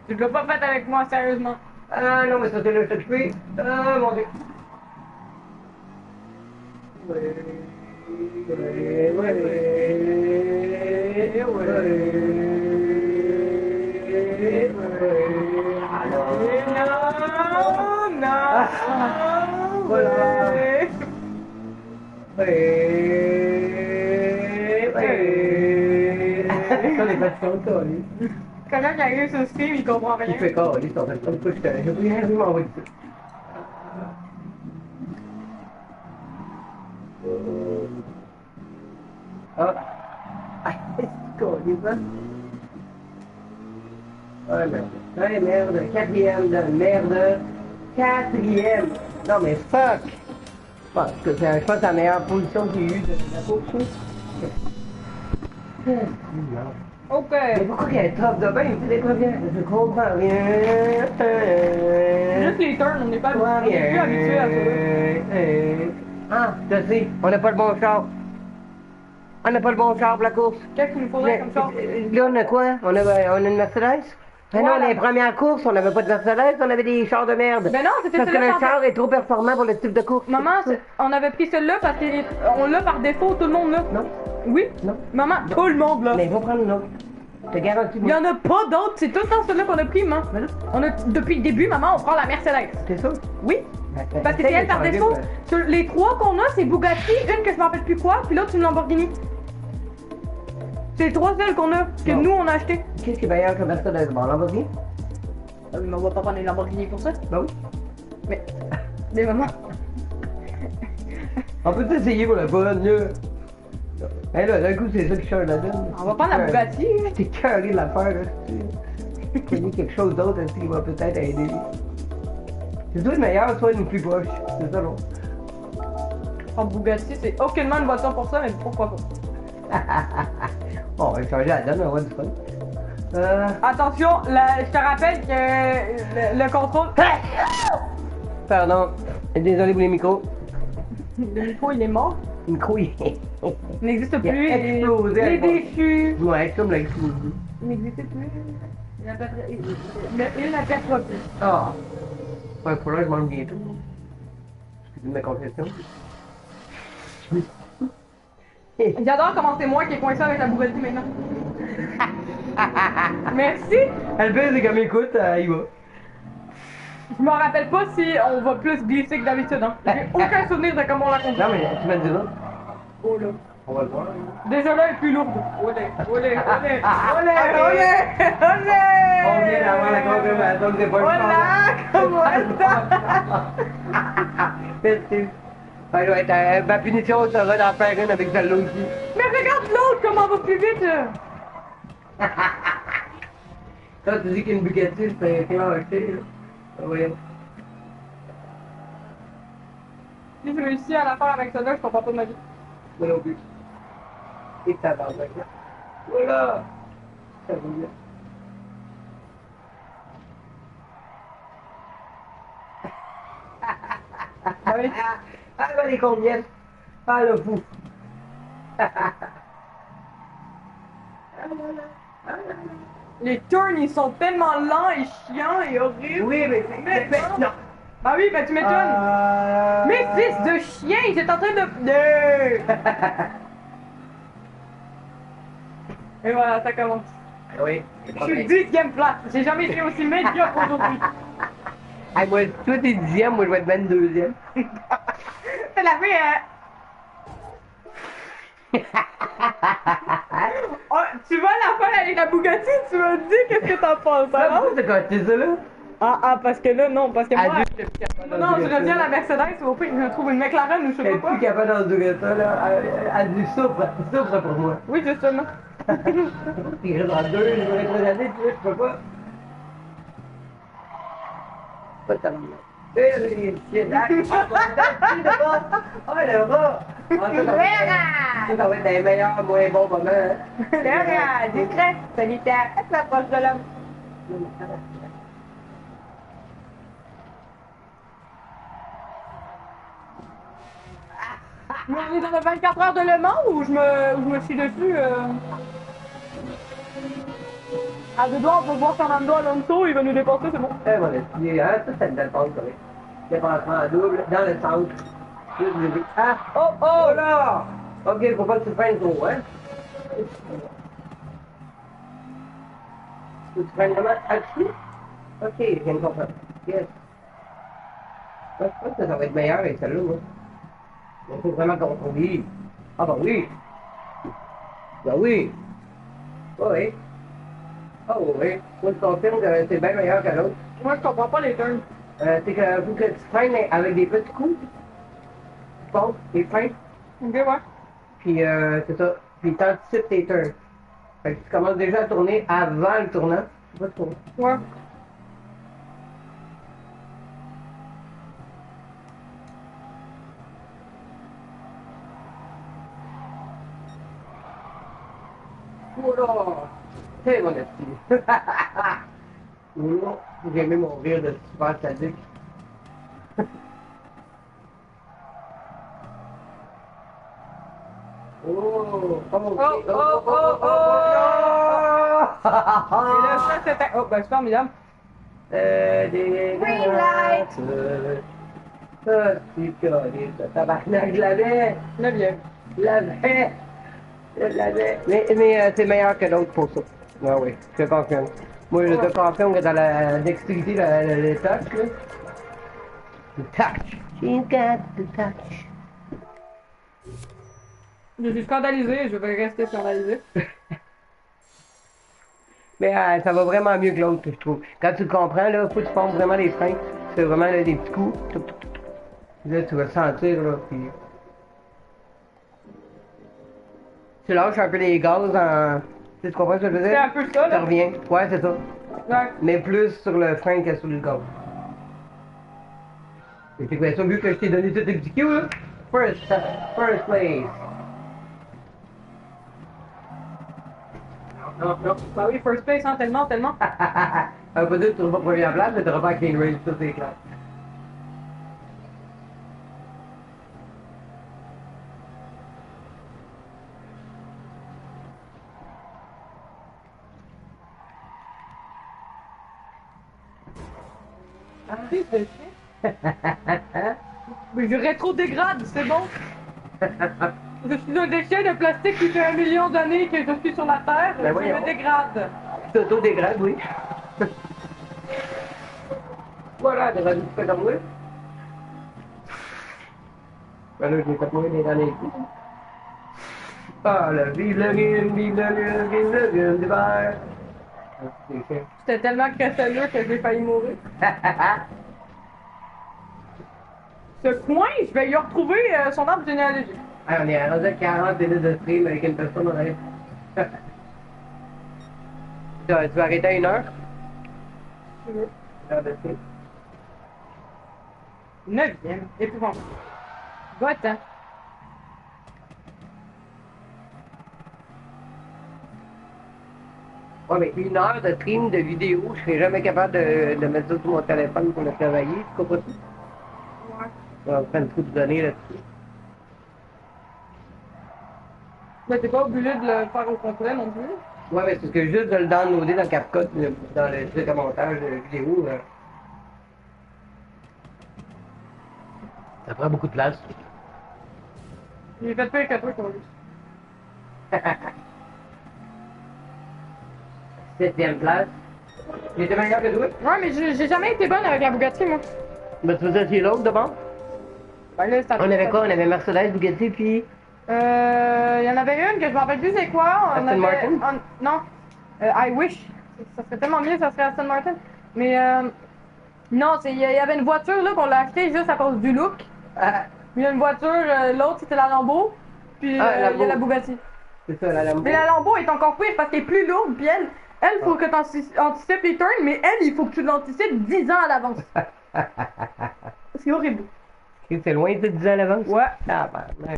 Tu l'as pas fait avec moi, sérieusement. Ah non, mais ça c'est le s'occuper. Ah mon dieu. Voilà. Ça n'est pas de son cas, lui. Quelqu'un qui arrive sur le stream, il comprend rien. Il fait quoi, lui, son comme quoi je t'avais rien vu m'envoyer ça. Ah! Ah, c'est quoi, il va? Ah, merde. Ouais, merde. Quatrième de merde. Quatrième. Non, mais fuck! Parce que c'est, je pense, la meilleure position qu'il y a eu de la course. Ok. Mais pourquoi qu'elle est top de bain? Tu sais pas bien. Je comprends rien. Juste les turns, on n'est pas on est plus habitué à ça. Ah, je sais. On n'a pas le bon char. On n'a pas le bon char pour la course. Qu'est-ce qu'il nous faudrait comme ça? Là, on a quoi? On a une Mercedes? Ah non, Voilà. les premières courses, on n'avait pas de Mercedes, on avait des chars de merde. Ben non, c'était Parce que celui-là. le char est trop performant pour le type de course. Maman, on avait pris celui-là parce qu'on l'a par défaut, tout le monde l'a. Non, Oui? non. Maman, tout le monde l'a. Mais il faut prendre une autre. Je te garantis. Il y en a pas d'autres, c'est tout le temps celui-là qu'on a pris, maman. Voilà. On a, depuis le début, maman, on prend la Mercedes. C'est ça? Oui? Parce que c'est elle par défaut. Sur les trois qu'on a, c'est Bugatti, une que je me rappelle plus quoi, puis l'autre une Lamborghini. C'est les trois seules qu'on a, que Bon. nous on a acheté. Qu'est-ce qui est meilleur que Mercedes? Bon, Lamborghini? Mais on va pas prendre une Lamborghini pour ça. Ben oui. Mais maman. On peut t'essayer pour la bonne, là. Hey là, d'un coup, c'est ça qui change la donne. On va prendre la Bugatti. T'es carré de l'affaire, là. Tu connais quelque chose d'autre aussi qui va peut-être aider. C'est soit une meilleure, soit une plus proche. C'est ça, non? En Bugatti, c'est aucunement une voiture pour ça, mais pourquoi pas? Bon, on va changer la donne, on va du fun. Attention, je te rappelle que le contrôle. Pardon. Désolé pour les micros. Le micro il est mort. Le micro, il Il n'existe Il a plus. explosé Les avec moi. déchus. Ouais, comme l'a explosé. Il n'existe plus. Il n'aperçoit plus. Ah. Ouais, pour là, je mange bientôt. Excusez ma confession. J'adore comment c'est moi qui ai coincé avec la Bugatti maintenant. Merci. Elle fait, c'est comme écoute, il va. Je me rappelle pas si on va plus glisser que d'habitude. Hein. J'ai aucun souvenir de comment on l'a conduit. Non, mais tu m'as dit là. Oh là. On va le voir. Déjà là, elle est plus lourde. Olé, olé, olé, olé, Ok. olé, olé. On vient d'avoir la confirmation que c'est pas le Voilà, comment ça? Merci. Ouais, ouais, ma punition sera d'en faire une avec celle-là aussi. Mais regarde l'autre, comment on va plus vite. Quand tu dis qu'une Bugatti, c'est clenché, là. Ah, voyons. Si je réussis à la faire avec ça là, je comprends pas de ma vie. Moi non plus. Et tabarnak. Voilà! Ça roule. Ah oui. Ah, ben les combien? Ah, le fou! Les turns, ils sont tellement lents et chiants et horribles. Oui, mais non! Ah oui, ben tu m'étonnes. Mais fils de chien, j'étais en train de... Et voilà, ça commence. Oui. Je suis 10e place. J'ai jamais été aussi médiocre aujourd'hui. Ah, moi, toi t'es 10e, moi je vais être 22e. C'est la fille, Oh, tu vois la fin avec la Bugatti, tu me dis qu'est-ce que t'en penses, Ah, hein? pourquoi t'as gâché ça là? Ah, parce que là, non, parce que moi... Adulte, je suis plus capable Non, je d'endurer reviens ça. à la Mercedes, au pire, je trouve une McLaren ou je sais Je pas suis quoi. plus capable d'endurer ça là. Elle dit souffre pour moi. Oui, justement. Il reste en deux, je vais rétrograder, tu vois, je peux pas. Pas de talent. Les chiens, ah, le rat! Ça va être des meilleurs, moins bons moments. Hein. Léa, discret, solitaire, elle s'approche de l'homme. Mais on est dans le 24 heures de Le Mans ou je me suis dessus À deux doigts, on peut voir Fernando Alonso, il va nous dépasser, c'est bon. Eh, mon esti, hein, ça, c'est une belle passe, correct. Dépassement en double, dans le centre. Ah! Oh, oh! Voilà! Ok, faut pas que tu prennes trop, hein? Faut que tu prennes vraiment là-dessus? Ok, je viens de comprendre. Yes. Moi, je pense que ça va être meilleur avec celle-là, moi. Il faut vraiment contrôler. Ah, bah oui! Bah oui! Oui! Ah oui! Moi, je confirme que c'est bien meilleur que l'autre. Moi, je comprends pas les turns. C'est que faut que tu freines avec des petits coups. Tu passes des freins. Ok, ouais. Puis c'est ça. Puis t'anticipes tes turns. Fait que tu commences déjà à tourner avant le tournant. Tu vas tourner. Ouais. Voilà! C'est mon esti. Non, j'ai aimé mon rire de super sadique. Oh! Oh! Et là, ça, c'était... Oh, ben, c'est formidable. Des Green light. Ça, c'est correct. Tabarnak, je l'avais! Le vieux. Je l'avais! Je l'avais! Mais c'est meilleur que l'autre pour ça. Ah oui, je te confirme. Moi, je te confirme que dans la dextérité, le touch, là. Le touch. She's got the touch. Je suis scandalisé, je vais rester scandalisé. Mais ça va vraiment mieux que l'autre, je trouve. Quand tu le comprends, là, faut que tu formes vraiment les freins. C'est vraiment là, des petits coups. Là, tu vas le sentir, là, puis... Tu lâches un peu les gaz en... Tu comprends ce que je veux dire? C'est un peu ça, Ça là. revient. Ouais, c'est ça. Ouais. Mais plus sur le frein que sur le gaz. Et c'est quoi ça, vu que je t'ai donné tous tes petits cues, là? First place. Non. Bah oui, first place, hein, tellement. Ça veut pas dire que tu seras pas première place, mais tu n'auras pas à Clean Race toutes tes classes. Mais je rétro-dégrade, c'est bon. Je suis un déchet de plastique qui fait 1 million d'années que je suis sur la Terre. Ben Je voyons. me dégrade. Tu t'auto-dégrades, oui. Voilà, t'es rendu fait comme moi. Ben là, je l'ai fait mourir des années. Ah, là, vive le game, vive le game, vive le game d'hiver. Ah, c'est chiant. J'étais tellement crestalleux que j'ai failli mourir. Ce coin, je vais y retrouver son arbre généalogique. Ah, on est rendu à 40 minutes de stream avec une personne en arrière. Tu vas arrêter à 1 heure? tu veux. Genre de film. 9e. Épouvantable. Va-t'en. Ouais, mais 1 heure de stream de vidéo, je serais jamais capable de mettre ça sur mon téléphone pour le travailler, tu comprends ça? Ouais. On va prendre trop de données là-dessus. Mais t'es pas obligé de le faire au complet non plus. Ouais, mais c'est parce que juste de le downloader dans CapCut, dans le truc à montage de vidéo, ça prend beaucoup de place. J'ai fait pire que toi, pour lui. 7e place. J'étais meilleur que toi? Ouais, mais j'ai jamais été bonne avec la Bugatti, moi. Ben, tu faisais l'autre d'abord? Ben là, ça On avait quoi? On avait Mercedes, Bugatti, puis. Il y en avait une que je me rappelle plus c'est quoi. On Aston avait... Martin? Non. I wish. Ça serait tellement mieux, ça serait Aston Martin. Mais non, il y avait une voiture là qu'on l'a achetée juste à cause du look. Ah, Il y a une voiture, l'autre c'était la Lambo. Puis Ah, il y a la Bugatti. c'est ça, la Lambo. Mais la Lambo est encore pire parce qu'elle est plus lourde. Puis elle faut que tu anticipes les turns, mais elle, il faut que tu l'anticipes 10 ans à l'avance. C'est horrible. Ok, c'est loin, tu 10 ans à l'avance? Ouais. Ah, ben, ouais.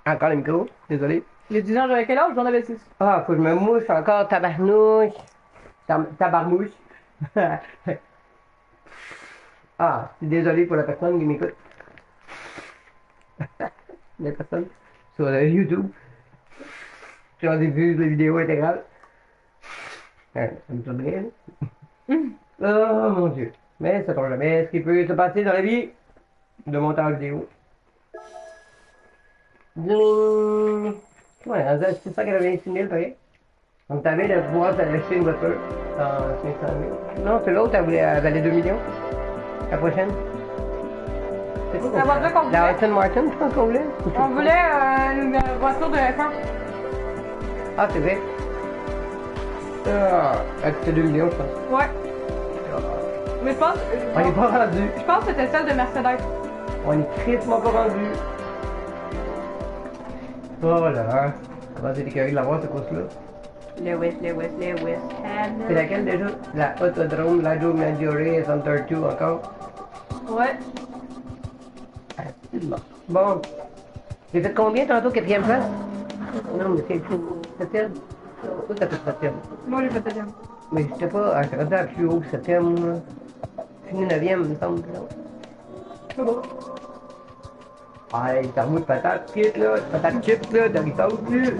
Encore le micro, désolé. Il y a 10 ans, j'avais quel âge? J'en avais 6. Ah, faut que je me mouche encore, tabarnouche. Tabarmouche. Ah, je suis désolé pour la personne qui m'écoute. La personne sur YouTube. Qui ont vu la vidéo intégrale. Ça me tournerait, là. Oh mon Dieu. Mais ça tombe jamais ce qui peut se passer dans la vie de montage vidéo. Ding! Ouais, c'est ça qu'elle avait 6 000 pareil. Donc t'avais de pouvoir t'acheter une voiture en 500 000. Non, c'est l'autre, elle valait 2 millions. La prochaine. C'est quoi La voiture qu'on voulait? La Aston Martin, je pense qu'on voulait. On voulait une voiture de F1. Ah, c'est vrai. Ah, elle coûtait 2 millions, je pense. Ouais. Mais je pense. On est pas rendu. Je pense que c'était celle de Mercedes. On est tristement pas rendu. Oh là là. Comment c'est écœuré de l'avoir, cette course-là? Lewis. C'est laquelle déjà? La Autodrome, la Joe Maggiore, Center 2 encore? Ouais. Bon. J'ai fait combien tantôt, 4e place? Non, mais c'est 7e. Où t'as fait 7e? Moi, j'ai fait deuxième. Mais je sais pas, je rendu à plus haut que 7e. Fini 9e, il me semble. C'est bon. Ouais, t'as remis de patates frites, là, patates chips, là, Doritos, là.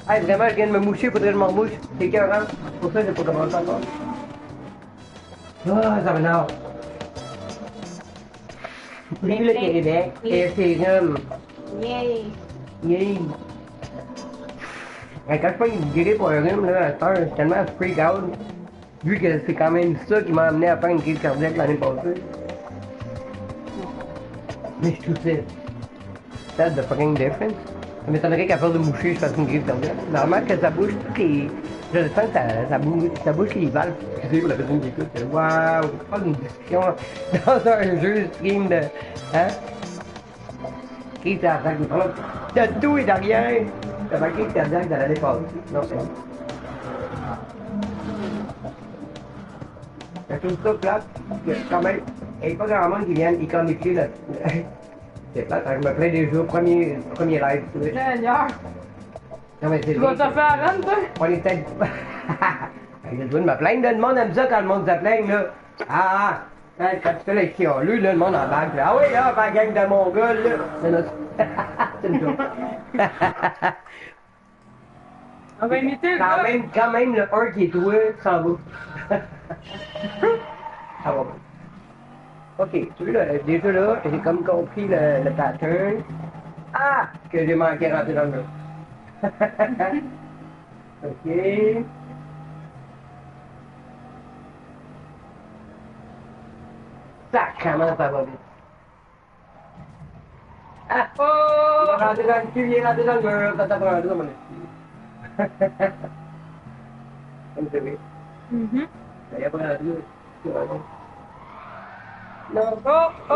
Hey, vraiment, je viens de me moucher, faudrait que je m'en mouche. C'est écœurant. Pour ça, j'ai pas commencé encore. Ah, ça m'énerve. Vive le Québec, et c'est Yay. Yay! Hey, quand je prends une grippe ou un rhume, là, à cette heure, je suis tellement freak out. Vu que c'est quand même ça qui m'a amené à faire une crise cardiaque l'année passée. Mais je trouve ça. That's the fucking difference. Ça m'étonnerait qu'à force de moucher, je fasse une crise cardiaque. Normal que ça bouge toutes les. Je sens que ça bouge les valves. Excusez pour la personne qui écoute. Waouh! Pas une discussion dans un jeu stream de. Hein? Crise cardiaque. T'as tout et derrière. T'as pas crise cardiaque dans l'année passée. Non, c'est. Je trouve ça plate, que quand même, il n'y a pas grand monde qui vienne iconifier là. C'est plate, hein, je me plains des jours, premier live. Seigneur. Non, mais c'est Tu vas te faire run, toi? On est peut-être. J'ai le droit de me plaindre, le monde aime ça quand le monde se plaint, là. Ah, quand tu fais les chialeux, là, le monde en bague, là. Ah oui, là, pas gang de Mongols, là. C'est notre. C'est une joke. On va imiter le gars. Quand même, le 1 qui est toi, s'en va. Ah bon. Ok, tu vois, déjà là, j'ai comme compris le pattern. Ah! Que j'ai manqué rentrer dans le mur. Ok. Sacrement, ça va vite. Ah! Oh! Il est rentré dans le cul, il est rentré dans le mur, ça t'a rentré dans mon esprit. Comme c'est vrai. Il y a pas rentré. Non. Oh! Oh!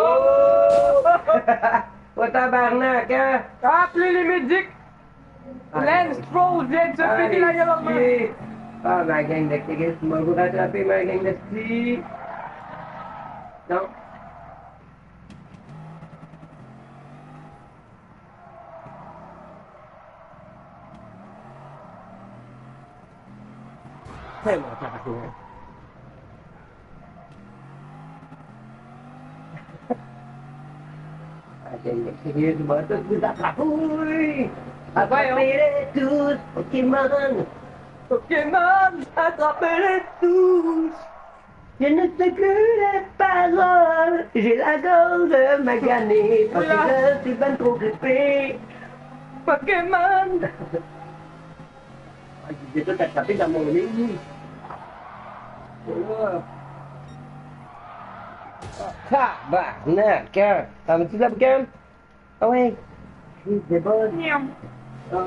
Oh, tabarnak, hein? Appelez les médics! Lance Stroll vient de se péter la gueule en main! Ah, ma gang de Chris, tu m'as vous rattrapé, ma gang de sti. Non. C'est bon, ça va bien. La gang de Chris, tu m'as tous vous attrapé. Attrapez-les tous, Pokémon. Pokémon, attrapez-les tous. Je ne sais plus les paroles. J'ai la gorge maganée parce que je suis ben trop grippé. Pokémon. J'ai tout attrapé dans mon lit. Voilà. Tabarnak, hein. T'en veux-tu de la boucane? Ah ouais. Je des bonnes. Miam. Oh,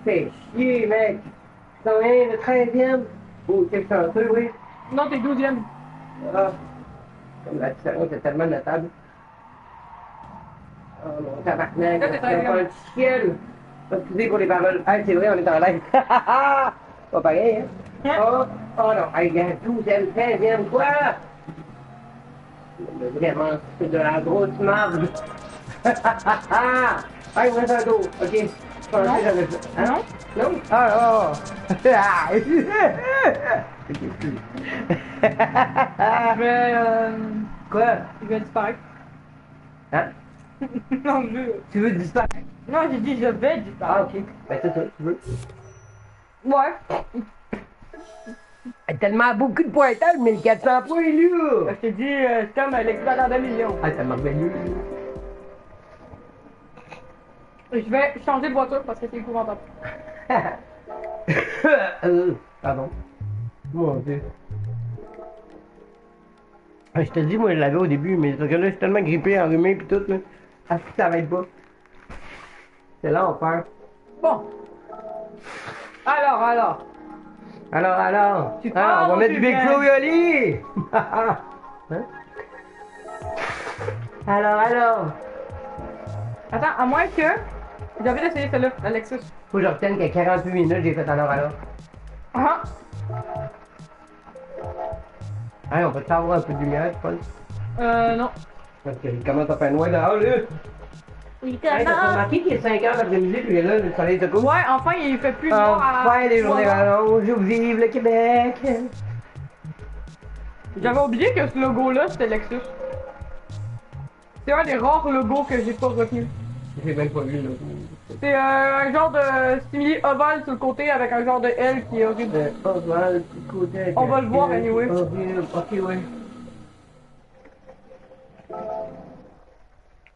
fais chier, mec. T'en es le 13e? Ou t'es chanceux, oui? Non, t'es 12e. Ah, comme la différence est tellement notable. Oh mon tabarnak, Là, t'es c'est pas 13e. le ciel. Excusez pour les paroles. Ah, c'est vrai, on est en live. Pas pareil, hein? Oh, oh non, hey, gars, 12e, 13e, quoi? Mais vraiment, c'est de la grosse marde. Ah, il me reste un dos, ok. Je pensais que j'avais fait. Hein? Non? Non? Ah, oh! Ah! Quoi? Il va disparaître. Hein? Non, Tu veux disparaître? non, j'ai dit je vais Ah, disparaître. ok. Ben, c'est ça, tu veux. Ouais. Tellement beaucoup de pointage, 1400 points, là! Je t'ai dit, c'est comme l'équivalent d'un million. Ah, c'est merveilleux. Je vais changer de voiture parce que c'est épouvantable. Pardon. Mon Dieu. Ah, je te dis, moi, je l'avais au début, mais parce que là, je suis tellement grippé, enrhumé, pis tout, là. Ah, si ça va être pas. C'est l'enfer. Bon. Alors. Alors. Tu Ah, parles on va ou mettre tu du Big viens? Flo et Oli! Hein? Alors. Attends, à moins que. J'avais essayé celle-là, la Lexus. Faut que je retienne qu'à 48 minutes, j'ai fait alors. Ah! Hein, on peut savoir un peu de lumière, je pense. Non. Parce qu'il commence à faire noir dehors, là. Il Hey, t'as remarqué qu'il est 5 heures d'après-midi, puis là, le soleil se couche? Ouais, enfin, il fait plus noir à. Enfin, les journées rallonges, vive le Québec! J'avais oublié que ce logo-là, c'était Lexus. C'est un des rares logos que j'ai pas retenu. J'ai même pas vu, là. C'est un genre de simili ovale sur le côté avec un genre de L qui est horrible. Ovale, petit côté. On va le voir, anyway. Horrible, ok, ouais.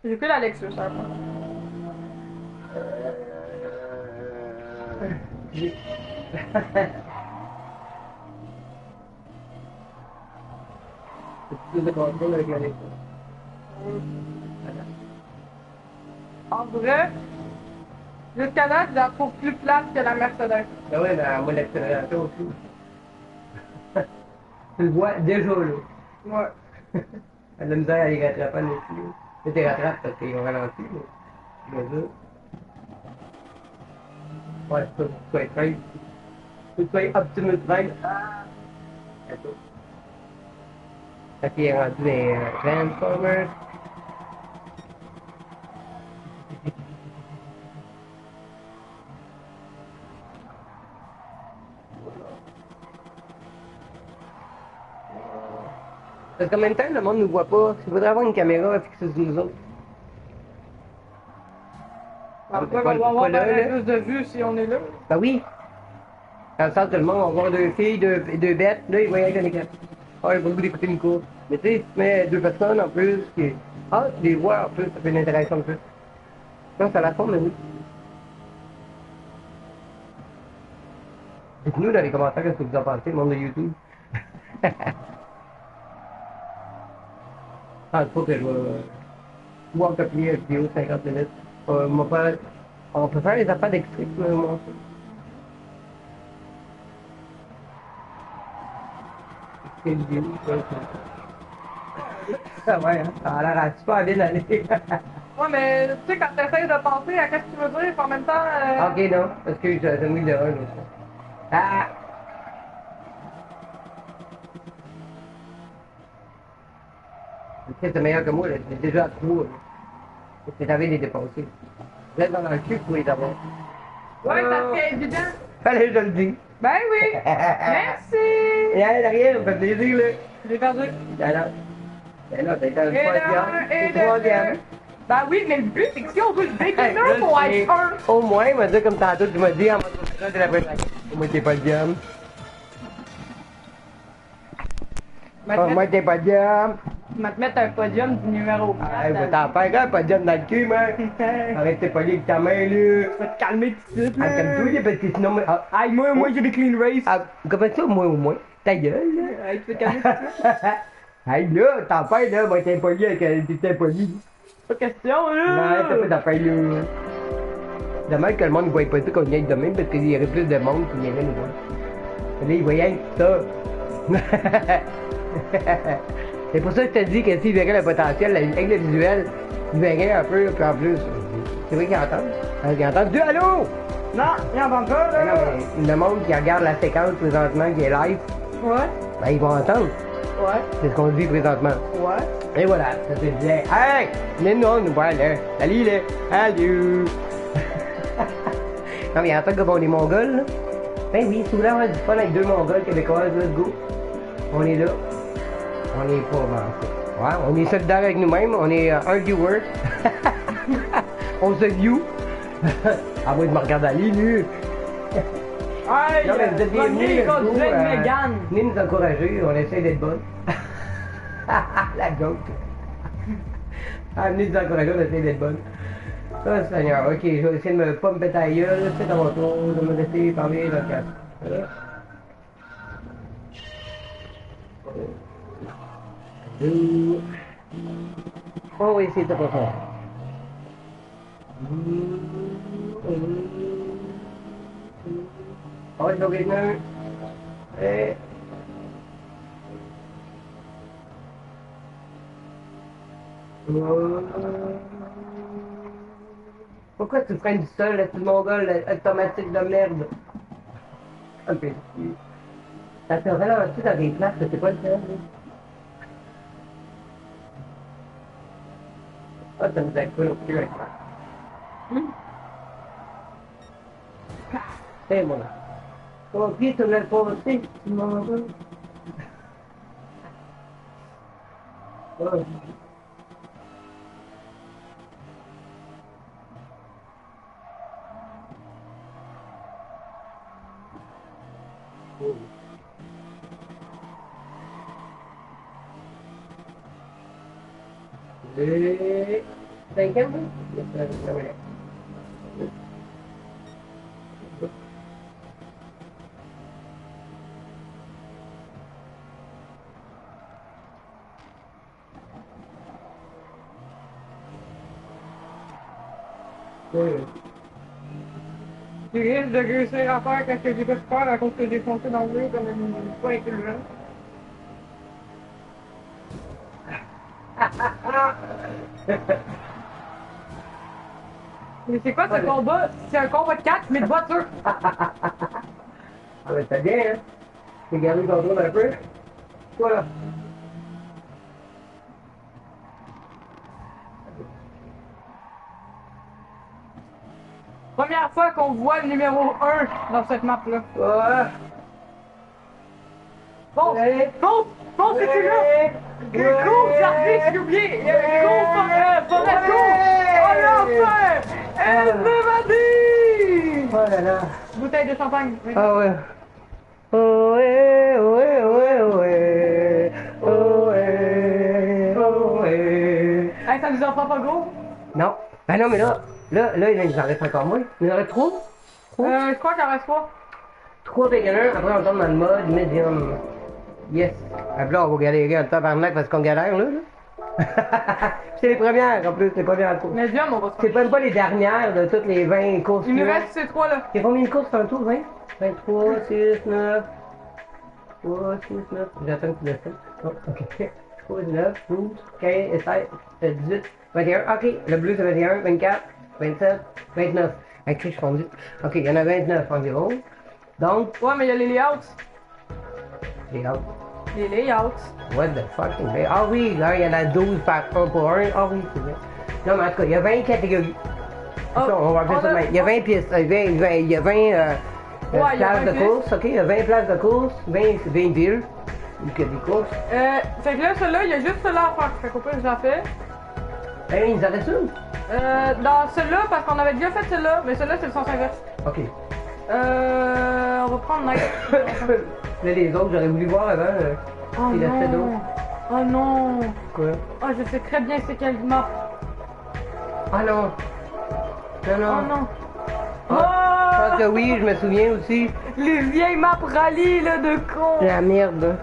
J'ai pris la Lexus, hein. C'est plus de contrôle avec la Lexus. En vrai, jusqu'à là, je la trouve plus plate que la Mercedes. Ah ouais, mais moi, l'accélérateur aussi. Tu le vois déjà, là. Ouais. Elle a la misère à les rattraper là-dessus. Mais t'es rattrapes parce qu'ils ont ralenti, mais. Je veux dire. Ouais, c'est ça, tu sois prêt. Tu sois Optimus Prime. Ah! C'est tout. Fait qu'il est rendu des Transformers. Parce qu'en même temps, le monde ne nous voit pas. Il faudrait avoir une caméra fixée sur nous autres. Après, Pas- on va avoir pas là, là. plus de vues si on est là. Ben oui. Dans le sens que le monde va voir deux filles, deux bêtes, là, ils voyaient avec l'écran. Ah, ils vont d'écouter une course. Mais tu sais, si tu mets deux personnes en plus, qui... Ah, tu les vois en plus, ça fait une interaction de plus. Non, ça la forme, mais oui. Dites-nous dans les commentaires ce que vous en pensez, le monde de YouTube. Ah, faut que je vais pouvoir copier la vidéo de 50 minutes. On peut faire les affaires d'extrait, moi. Quelle vidéo, ça. Ah ouais, hein, ça a l'air à super bien aller. Ouais, mais tu sais, quand t'essayes de penser à qu'est-ce que tu veux dire, en même temps. Ok, non, parce que j'ai mis de 1 là. Ah! C'est meilleur que moi, là. C'est déjà à 3. C'est envie de les dépasser. Reste dans le cul pour les avoir. Ouais, ça serait évident. Fallait que je le dise. Ben oui. Merci. Et rien, rien, ça fait plaisir, là. J'ai perdu. Alors, ben là, t'es dans le Et troisième. et Le troisième. Ben oui, mais le but, c'est que si on veut le Hey, beginner là, pour c'est- être un. Au moins, il m'a dit comme tantôt, tu m'as dit, en mode ça, c'est la première. Au moins, t'es pas le diable. Au moins, t'es pas le diable. Je vais te mettre un podium du numéro 4. Ah, va t'en faire un pas de diable dans le cul, man. Arrête de pogner avec ta main, là. Je vais te calmer tout de suite. Ah, calme-toi, là, parce que sinon, ah, Aïe, moi, j'ai des clean race. ah, comment ça, moi, au moins? Ta gueule, là. Aïe, tu peux te calmer tout de suite. Hey, là, t'en fais, là, moi, t'es impoli avec t'es impoli. Pas de question, là. Non, t'as pas d'affaire, là. Dommage que le monde ne voyait pas ça qu'on y aille demain, parce qu'il y aurait plus de monde qui viendrait nous voir. Là, ils voyaient ça. C'est pour ça que je te dis que s'ils verraient le potentiel, avec le visuel, ils verraient un peu, puis en plus, c'est vrai qu'ils entendent. Ils entendent du allô! Non, il entend pas, Mais là. non, mais le monde qui regarde la séquence présentement qui est live, Ouais, ben ils vont entendre. ouais, C'est ce qu'on dit présentement. ouais. Et voilà, ça te disait, hey! Venez-nous nous voir là. Salut là! Salut! Non mais il y a un truc comme on est mongols là. Ben oui, souvent on a du fun avec deux mongols québécois, let's go. On est là. On est pas bon. Ouais, on est solidaires avec nous-mêmes, on est un viewer. On se view. À moins de me regarder aller, lui. Aïe, Non, mais vous êtes bienvenus, premier let's go, continue avec Megan. venez nous encourager, on essaie d'être bonne. La joke. Ah, venez nous encourager, on essaie d'être bonne. Oh Seigneur, ok, je vais essayer de pas me péter la gueule, c'est à mon tour de me laisser parler dans le casque. On va essayer de pas faire. Oh, je vais quelqu'un. Et... Pourquoi tu freines seul, là, tout le mongol automatique de merde? Un peu. Ça te ralentit dans des places que c'est pas le faire, là. Ah, ça nous a coulé au cul avec ça. C'est bon. Ton pied, tu me l'as pas aussi, tu m'en veux. Et... Cinquième? Tu risques de réussir à faire ce que j'ai fait faire à cause que j'ai foncé dans le mur comme une pas intelligente. Mais c'est quoi ce combat? C'est un combat de 4 mais de voiture. Ah, ben, c'est bien, hein? Tu gardé ton drone un peu? Voilà. Première fois qu'on voit le numéro 1 dans cette map-là. Ouais. Bon, Ouais. bon, c'est là! Ouais. Cours, jardin, j'ai oublié! Cours, forêt, cours! Oh l'enfer! Elle m'évadit! Oh là là. Bouteille de champagne. Oui. Ah ouais. Oh ouais, ouais, ouais, ouais. Oh ouais, oh ouais. Hey, ça nous en prend pas gros? Non. Ben non, mais là, il nous en reste encore moins. Il nous en reste trois. Je crois qu'il en reste 3. 3 beginners, après on tombe dans le mode medium. Yes. Après là, on va galérer un tabarnak parce qu'on galère là. C'est les premières en plus, c'est pas bien en course. Médium, on va se C'est faire. même pas les dernières de toutes les 20 courses. Il nous suivantes. reste ces 3 là. Il y a combien de courses tantôt, 20? 23, 6, 9. 3, 6, 9. J'attends que tu le fasses. Oh, ok. 3, 9, 12, 15, 16, 18, 21. Ok, le bleu c'est 21, 24, 27, 29. Ok, je conduis. Ok, il y en a 29 environ. Donc, Ouais, mais il y a les layouts. les autres. Les layouts. What the fucking hell? Ah oui, là, il y en a 12 par 1 pour 1. Ah oui, c'est vrai. Non, mais en tout cas, il y a 20 catégories. Ah, Ça, on va faire ça demain. Il y a 20 pistes. Il y a 20 il y a places 20 de course. OK, il y a 20 places de course, 20 villes. Il y a des courses. Fait que là, celui-là, il y a juste celui-là à faire. Fait qu'au pire, je l'ai fait. Hey, il nous en reste une? Dans celui-là, parce qu'on avait déjà fait celui-là, mais celui-là, c'est le sens inverse. OK. On va prendre Night. Là, les autres, j'aurais voulu voir avant. Oh Il restait non. d'autres. Oh non. Quoi? Oh, je sais très bien c'est quelle map. Ah non. Non, non. Oh non. Je pense que oui, je me souviens aussi. Les vieilles maps rallye, là, de con. La merde.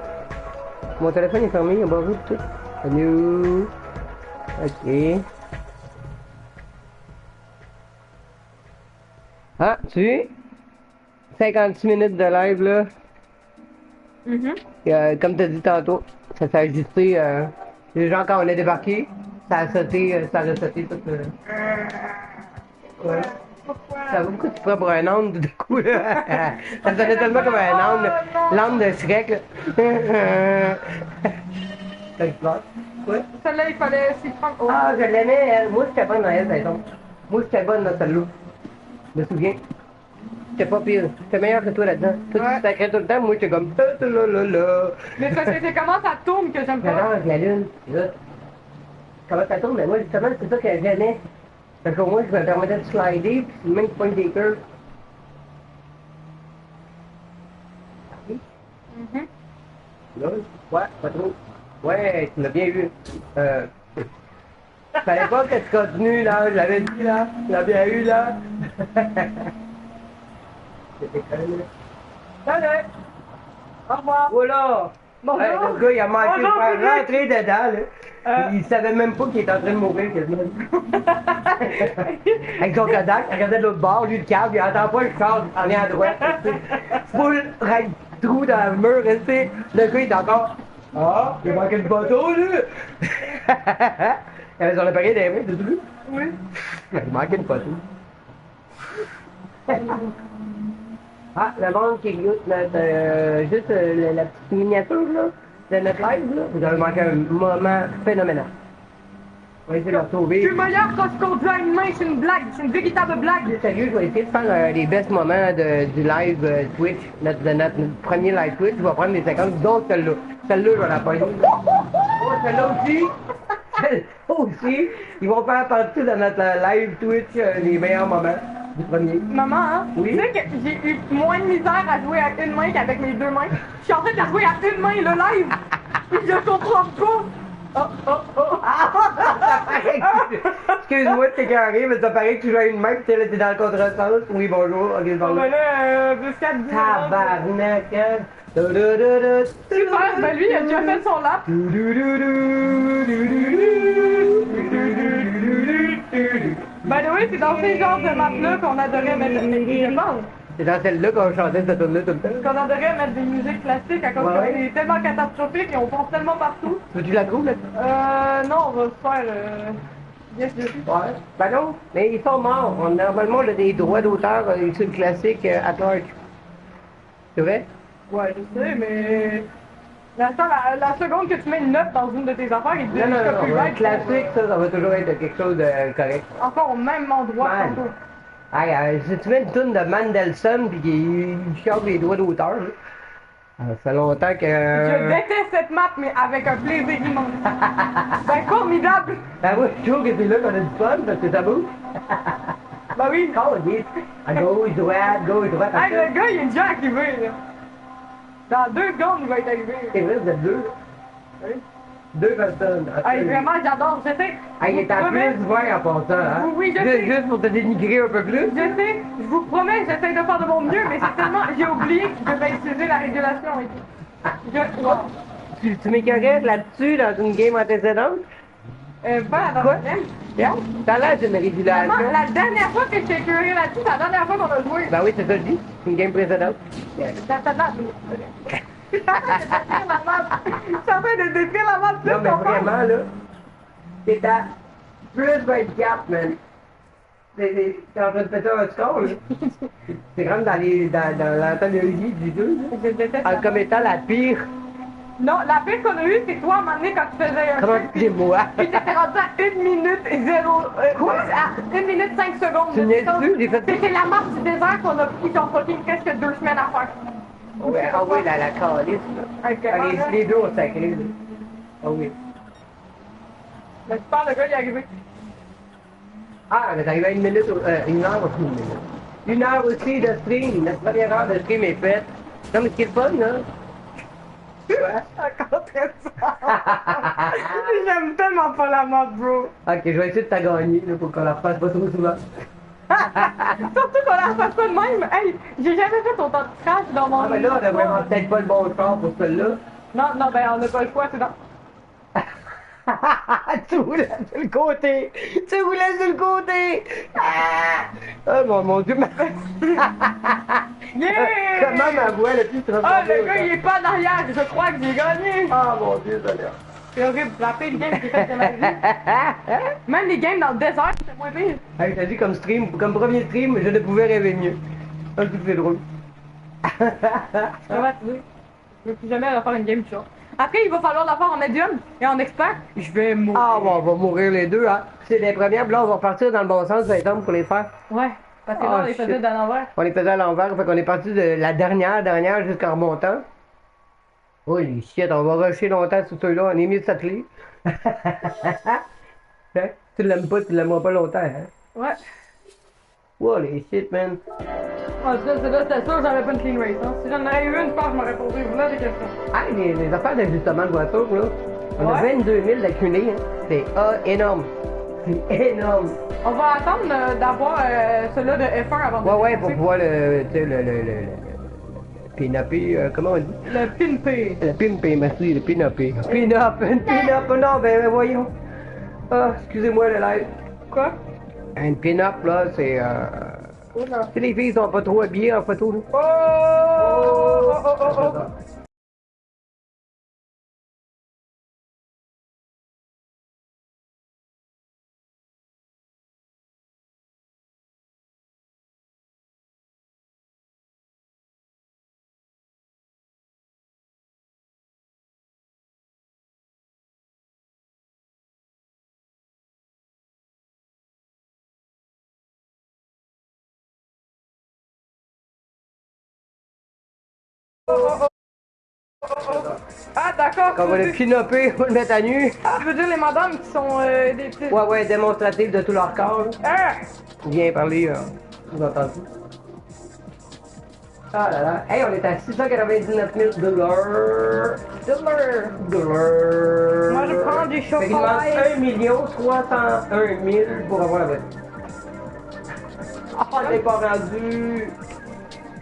Mon téléphone est fermé, il a barré tout. Allô? OK. Ah, tu vois? 56 minutes de live, là. Comme tu as dit tantôt, ça s'est ajusté. Les gens, quand on est débarqué, ça a sauté, ça a sauté tout. Ouais. Ça va beaucoup tu prends pour un âne tout d'un coup, là. Ça sonnait tellement comme un âne, l'âne de Shrek, là. Ça explose. Ouais. Celle-là, il fallait s'y prendre. Oh. Ah, je l'aimais, elle. Moi, j'étais bonne dans elle, par exemple. Moi, j'étais bonne dans celle-là. Je me souviens. J'étais pas pire. J'étais meilleur que toi là-dedans. Toi, Ouais. tu sacrais tout le temps. Moi, j'étais comme là. Mais ça, c'est comment ça tourne que j'aime pas. J'adore la lune. Là. Comment ça tourne? Mais moi, justement, c'est ça que j'aimais. Parce qu'au moins, je me permettais de slider, puis même pas des curves. Là, ouais, pas trop. Ouais, tu l'as bien vu. Fallait pas que tu continues, là. Je l'avais dit, là. Tu l'as bien eu, là. C'était quand même. Salut. Au revoir. Voilà! Bonjour. Hey, le gars, il a manqué de Bonjour, faire public. rentrer dedans, là. Il savait même pas qu'il était en train de mourir, quasiment. Avec son Kodak, il regardait de l'autre bord, lui, le câble, il entend pas le cadre en lien à droite. Full right trou dans le mur, tu sais. Le gars, il est encore. Ah, il a manqué de bateau, là! Il avait son appareil dans les mains, c'est tout. Oui. Il manquait de bateau. Ah, le monde qui écoute notre, juste la petite miniature là, de notre live, là, vous avez manqué un moment phénoménal. On va essayer de le Je retrouver. suis meilleur quand je conduis à une main, c'est une blague, c'est une véritable blague. Sérieux, je vais essayer de faire les best moments du live Twitch, de notre premier live Twitch. Je vais prendre des séquences, dont celle-là. Celle-là, je vais la pogner. Oh, celle-là aussi. Celle-là aussi. Ils vont faire partie de notre live Twitch les meilleurs moments du premier. Maman, hein? Oui? Tu sais que j'ai eu moins de misère à jouer à une main qu'avec mes deux mains. Je suis en train de jouer à une main le live. Je comprends pas. Excuse-moi de t'écœurer, mais ça paraît que tu joues à une main, puis là, t'es dans le contresens. Oui, bonjour, ok, On bonjour. va là, jusqu'à 10 Tabarnak, hein? Super, ben lui, il a déjà fait son lap. Ben oui, c'est dans ces genres de maps-là qu'on adorait mettre je pense. C'est dans celle-là qu'on chantait cette tune-là tout le temps. Qu'on adorait mettre des musiques classiques à cause Ouais, que ouais. c'est tellement catastrophique et on pense tellement partout. Tu la trouves, là? Non, on va se faire yes dessus. Ouais. Ben non, mais ils sont morts. Normalement, on a des droits d'auteur sur le classique à large. C'est vrai? Ouais, je sais, mais la seconde que tu mets une note dans une de tes affaires, il te Non, dit non, non. copyright. Un classique, ça va toujours être quelque chose de correct. Encore au même endroit Man. tantôt. Hey, si tu mets une tune de Mandelson pis qu'il chante les droits d'auteur, là, ça fait longtemps que. Je déteste cette map, mais avec un plaisir immense. Ben formidable! Ben moi, je trouve que c'est là qu'on a du fun parce que ça bouge. Ben oui! Caliste. À gauche, droite, Hey, le gars, il est déjà arrivé, là. Dans 2 secondes, il va être arrivé. C'est vrai, vous êtes deux. Oui. Deux personnes. Hey, vraiment, j'adore, je sais. Hey, il est en promets- plus vert en passant, hein? Oui, je juste, sais. juste pour te dénigrer un peu plus. Je sais, je vous promets, j'essaie de faire de mon mieux, mais c'est tellement. J'ai oublié que je devais utiliser la régulation et tout. Wow. Tu m'écœurais là-dessus dans une game antécédente? Pas la Quoi? dernière. Yeah. Ça a l'air d'une régulation. Maman, la dernière fois que je t'ai curé là-dessus, c'est la dernière fois qu'on a joué. Ben oui, c'est ça que je dis. Une game précédente. Ça t'a Je suis en train de décrire la map. Je suis en train de décrire la map plus Non, mais qu'on pense. vraiment, là, c'est à plus 24, man. T'es en train de péter un score, là. C'est comme dans l'anthologie du 2, comme étant la pire. Non, la pire qu'on a eue, c'est toi, à un moment donné, quand tu faisais un Comment truc, tu moi? puis t'étais rendu à 1 minute et 0... Quoi? À 1 minute 5 secondes. Tu niaises plus? J'ai fait... C'était la map du désert qu'on a pris, qu'on fucking presque 2 semaines à faire. Ouais, ah oui, la calice, là. Avec, Les deux ont sacré, là. Ah oui. Mais tu parles, le gars, il est arrivé. Ah, on est arrivé à 1 minute, 1 heure aussi, 1 minute. 1 heure aussi de stream, notre première heure de stream est faite. Non, mais ce qui est le fun, là. Encore très ça. J'aime tellement pas la map, bro. Ok, je vais essayer de t'en gagner, là, pour qu'on la refasse pas trop souvent. Surtout qu'on la refasse pas de même. Hey, j'ai jamais fait autant de crash dans mon Ah, mais là, on a vraiment peut-être pas le bon char pour celle-là. Non, non, ben on a pas le choix, c'est dans... Tu roulais sur le côté! Tu roulais sur le côté! Ah! Oh mon dieu! Yeah! Comment ma voix le plus Ah, le gars, il est pas en arrière, je crois que j'ai gagné! Ah mon dieu, Seigneur! C'est horrible, la pire game que j'ai faite de ma vie. Même les games dans le désert, c'est moins pire. Hey, t'as dit comme stream, comme premier stream, je ne pouvais rêver mieux. Ah, c'est drôle. Comment tu dis? Je veux plus jamais refaire une game, tu vois. Après, il va falloir la faire en médium et en expert. Je vais mourir. Ah, bon, on va mourir les deux, hein. C'est les premières, puis là, on va repartir dans le bon sens, 20 ans pour les faire. Ouais, parce que là, on les faisait shit. dans l'envers. On les faisait à l'envers, fait qu'on est parti de la dernière jusqu'en remontant. Holy shit, on va rusher longtemps sur ceux-là, on est mieux de s'atteler. Hein? Tu l'aimes pas, tu l'aimeras pas longtemps, hein? Ouais. Holy shit, man. Ah, ça, c'est là, c'était sûr, j'avais pas une clean race. Hein. Si j'en aurais eu une, je pense que je m'aurais posé là des questions. Ah, les affaires d'ajustement de voiture, là. On a Ouais. 22 000 d'accumulés, hein. C'est énorme. C'est énorme. On va attendre d'avoir celui-là de F1 avant de Ouais, ouais, pour commencer. pouvoir le, tu sais, le pin-upper, comment on dit? Le pin-P. Le pin-upper, merci, le pin-upper. Pin-up, une pin-up, non, ben voyons. Ah, excusez-moi le live. Quoi? Un pin-up, là, c'est, Oh là. tu sais, les filles sont pas trop habillées en photo, là. Oh! Oh, oh, oh, oh. Ah, d'accord. Quand on va le pin-upper, on va le mettre à nu. Tu veux dire les madames qui sont des petites... Ouais, ouais, démonstratif de tout leur corps, là. Ah! Viens parler, vous entendez? Ah là là. Hey, on est à 699 000 $. Moi, je prends du Fait qu'il manque chocolat. 1 601 000 pour avoir la voiture. Ah, on n'est pas rendu.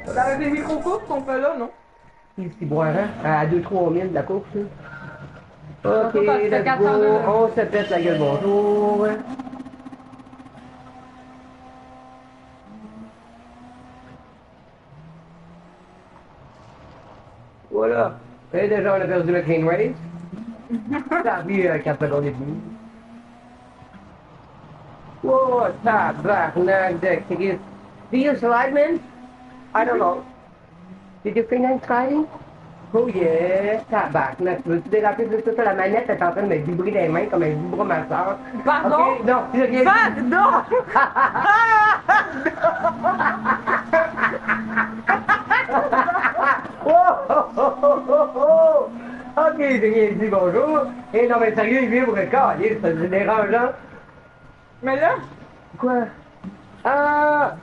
Avec des micro-coupes qu'on fait là, non? Ici, boire, hein? À 2-3 000 de la course, là. Ok, Ça, c'est let's 402, go. là. On se pète la gueule, bonjour. Voilà. Et déjà, on a perdu le clean race. Ça a pris 4 secondes et demie. Wow, tabarnak de Christ. Do you slide, man? I don't know. Did you feel like sliding? Oh yeah, tabarnak. Tu veux-tu déraper plus que ça? La manette est en train de me vibrer les mains comme un vibromasseur. Pardon? Ok, non, j'ai rien dit. Pardon! Oh, oh, oh, oh, oh, oh. Ok, j'ai rien dit, bonjour. Et non, mais sérieux, il vibre le corps. C'est dérangeant. Mais là, Quoi? Ah!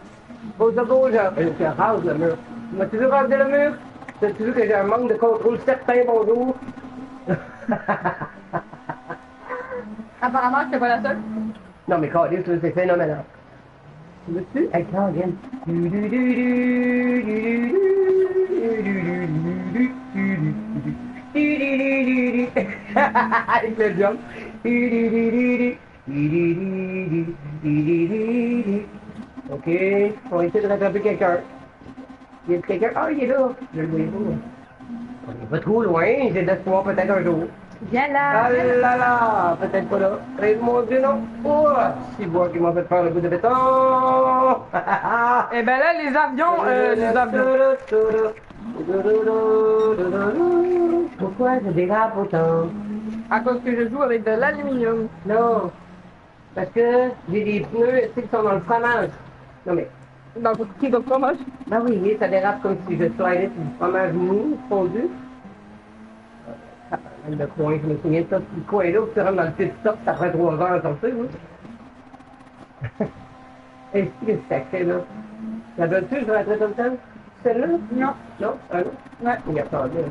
Au secours, je rase le mur. M'as-tu vu raser le mur? T'as-tu vu que j'ai un manque de contrôle certain, bonjour? apparemment, c'est pas la seule. Non, mais Carlis, c'est phénoménal. Veux-tu? Hey, Carlis. Avec le jump. Ok, on va essayer de rattraper quelqu'un. Il y a quelqu'un. Ah, il est là. Je le voyais pas. On est pas trop loin, j'ai d'espoir peut-être un jour. Viens là. Ah là là, peut-être pas là. Eh, mon Dieu, non. Oh, si bois qui m'a fait faire le bout de béton. Eh ben là, les avions, Pourquoi je dérape autant? À cause que je joue avec de l'aluminium. Non, parce que j'ai des pneus tu sais, qui sont dans le fromage. Non mais, Dans le petit de fromage. bah oui, ça dérape comme si je slidais sur du fromage mou, fondu. Le coin, je me souviens de ça, ce petit coin-là, où tu rentres dans le pit stop, ça prend 3 heures à sortir, oui. Et ce que ça fait, là? La voiture, je vais rentrer comme ça? Celle-là? Non. Non? Ah non? Ouais. Regarde ça, bien.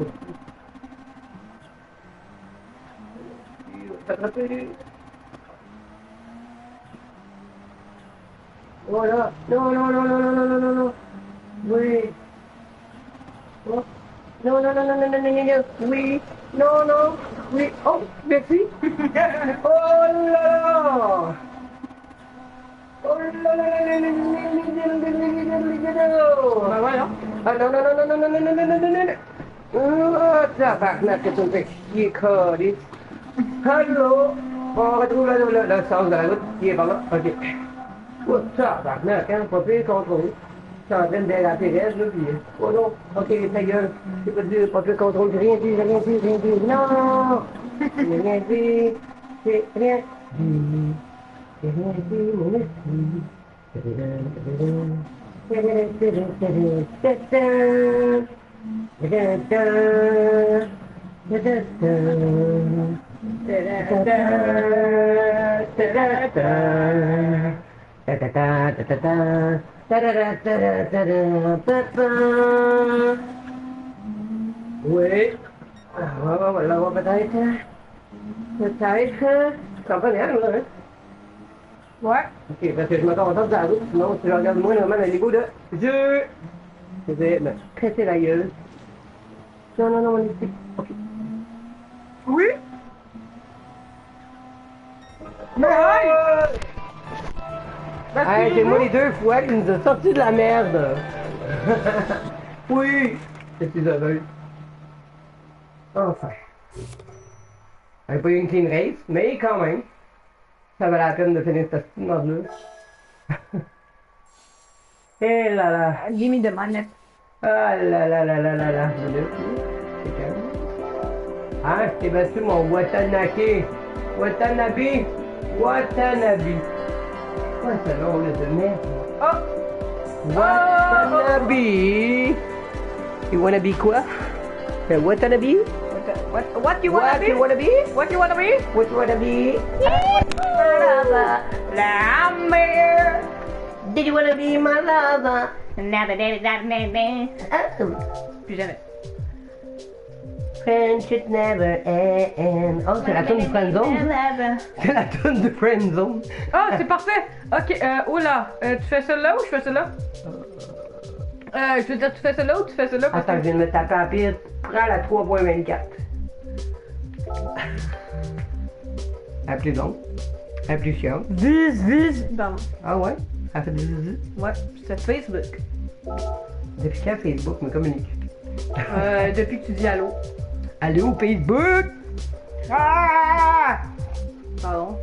Attraper. Voilà. Non, non, non, non, non, non, non, non, non. Oui. Oh. Non, non, non, non, non, non, non, non, non. Oui. Non, non. Oui. Oh, merci. Oh là là. Oh là là là là là là. Ben voilà. Ah non, non, non, non, non, non, non, non, non, non, non, non. Oh, tabarnak, que tu me fais chier, câlisse. Allô? On retrouve le sens de la route qui est par là. OK. Oh, tabarnak, hein, pas pire contrôle. Je suis en train de déraper reste, là, puis... Oh non, OK, ta gueule. C'est pas dur, pas pire contrôle, j'ai rien dit, j'ai rien dit, j'ai rien dit. Non! J'ai rien dit, j'ai rien dit. J'ai rien dit, mon oui. Voilà, peut-être. Peut-être. Ça va bien, là, hein? Ouais. Ok, parce que je me contente de la route, sinon si je regarde moins normalement dans les goûts de je vais me péter la gueule. Non, non, non, on est ici. Ok. Oui. Mais hey! Hey, c'est moi les 2 fois qui nous a sorti de la merde. Oui, je suis heureux. Enfin. J'ai pas eu une clean race, mais quand même, ça valait la peine de finir cette petite merde-là. Eh là là. Give me the manette. Ah là là là là là là. C'est calme. Ah, je t'ai battu mon Watanabe. Watanabe. Watanabe. Quoi ce nom là de merde? Oh! Watanabe. You wanna be quoi? Watanabe? What you wanna be? What you wanna be? What you wanna be? What you wanna be? La mer. Did you wanna be my lover? Plus jamais. Friendship never end. Oh, c'est la tune du Friendzone. C'est la tune du Friendzone. Ah, c'est parfait. Ok, oh là, tu fais celle-là ou je fais celle-là? Je veux dire, tu fais celle-là ou tu fais celle-là? Parce Attends, je que... viens de me taper en pire. Prends la 3.24. La plus longue. La plus chiante. Pardon. Ah ouais? Elle fait des zizi. Ouais, c'est Facebook. Depuis quand Facebook me communique? Depuis que tu dis allô. Allô, Facebook? Ah! Pardon.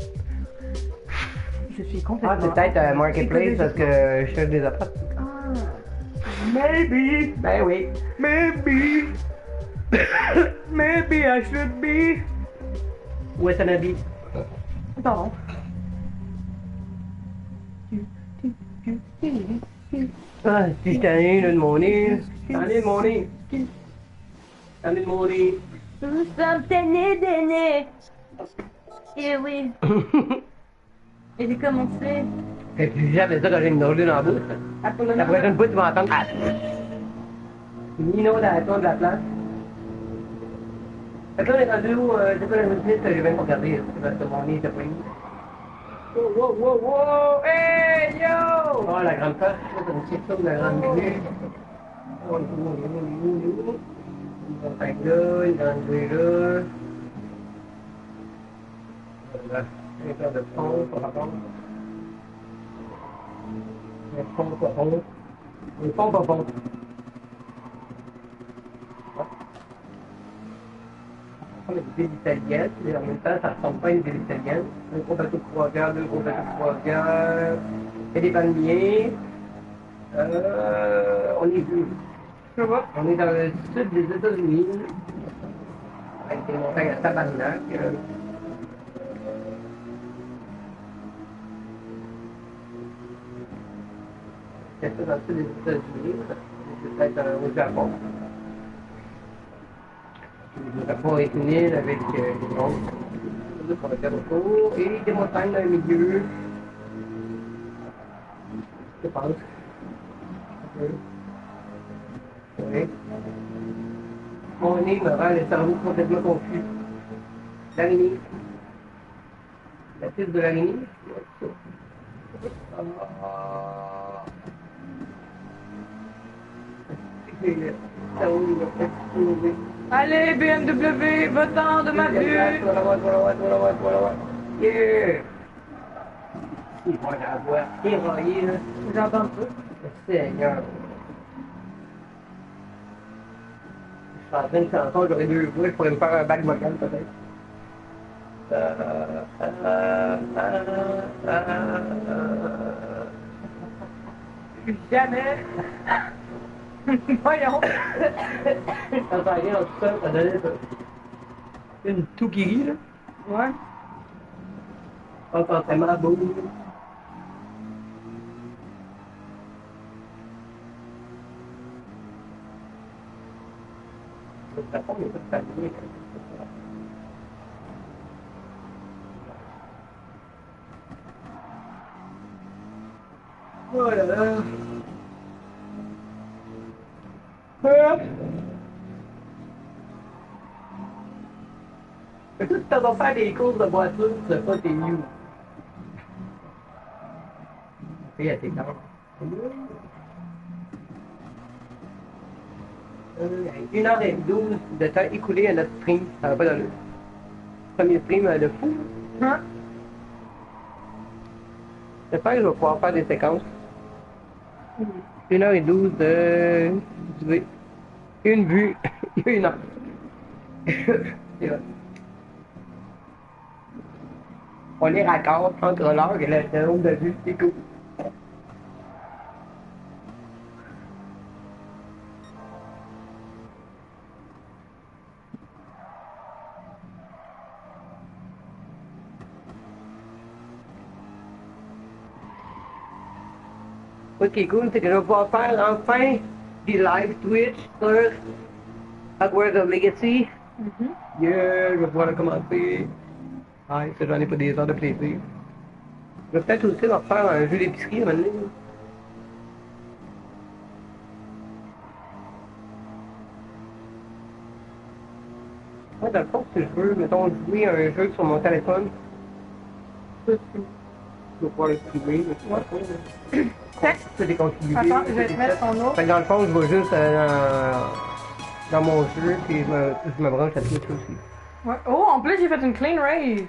Je suis Ah, complètement... c'est peut-être Marketplace parce que je cherche des apports. Ah. Maybe. Ben oui. Maybe. Maybe I should be. Watanabe. Pardon. Ah, si je t'en ai de mon nez. T'en ai de mon nez. T'en ai de mon nez. Nous sommes nés. Et oui. Et j'ai commencé. Et puis jamais ça quand j'ai une drôle dans la bouche. La prochaine fois, tu vas entendre. Ah. Nino dans la tour de la place. Fait que là, on est rendu où? C'est pas la musique, j'ai même pas regardé. Parce que mon nez était pas où. Wow, wow, wow, wow! Hey, yo! Oh, la grande face, c'est une petite chose de la grande grue. Oh, il est où? Une grande paille là, une grande grue là. Voilà. Un paire de pont, pas rapport. Un pont, pas pont. Un pont, pas pont. On a ville italienne, mais en même temps, ça ressemble pas à une ville italienne. Un gros bateau de croisière, deux gros bateaux de croisière, il y a des palmiers. On est où? Je vois. On est dans le sud des États-Unis, avec des montagnes à tabarnak. C'est ça dans le sud des États-Unis, c'est peut-être au Japon. Le Japon est une île avec des monts pour le faire autour et des montagnes dans le milieu. Je pense. Oui. Mon nez me rend le cerveau complètement confus. L'araignée. La tête de l'araignée. Allez, BMW, va-t'en de ma vue! Yeah! Il va la voir éraillée, là. J'entends pas. Seigneur. Je suis en train de chanson, j'aurais deux voix, je pourrais me faire un bac vocal peut-être. Jamais! Voyons! Quand ça vient en tout ça, ça donnait ça. Une toux qui rit, là. Ouais. Pas forcément beau. De toute façon, il n'y a pas de famille. Oh là là. Mais toi, si t'en vas faire des courses de voiture, tu sais pas t'es new. Et à tes dents. 1h12 de temps écoulé à notre stream. Ça va pas dans le premier stream de fou. Hein? J'espère que je vais pouvoir faire des séquences. 1h12 de... Une vue. 1 heure. C'est vrai. On les raccorde entre l'heure et le nombre de vues. C'est cool. Ce qui est cool, c'est que je vais pouvoir faire enfin des live Twitch sur Hogwarts of Legacy. Yeah, je vais pouvoir le commencer. Ah, ça, j'en ai pas des heures de plaisir. Je vais peut-être aussi leur faire un jeu d'épicerie à un moment donné. Ouais, dans le fond, si je veux, mettons, jouer à un jeu sur mon téléphone, je vais pouvoir le streamer, mais c'est pas ça. C'est déconfiguré. Attends, je vais te mettre ton autre. Fait que dans le fond, je vais juste dans mon jeu, puis je me branche à Twitch aussi. Ouais. Oh, en plus, j'ai fait une clean race.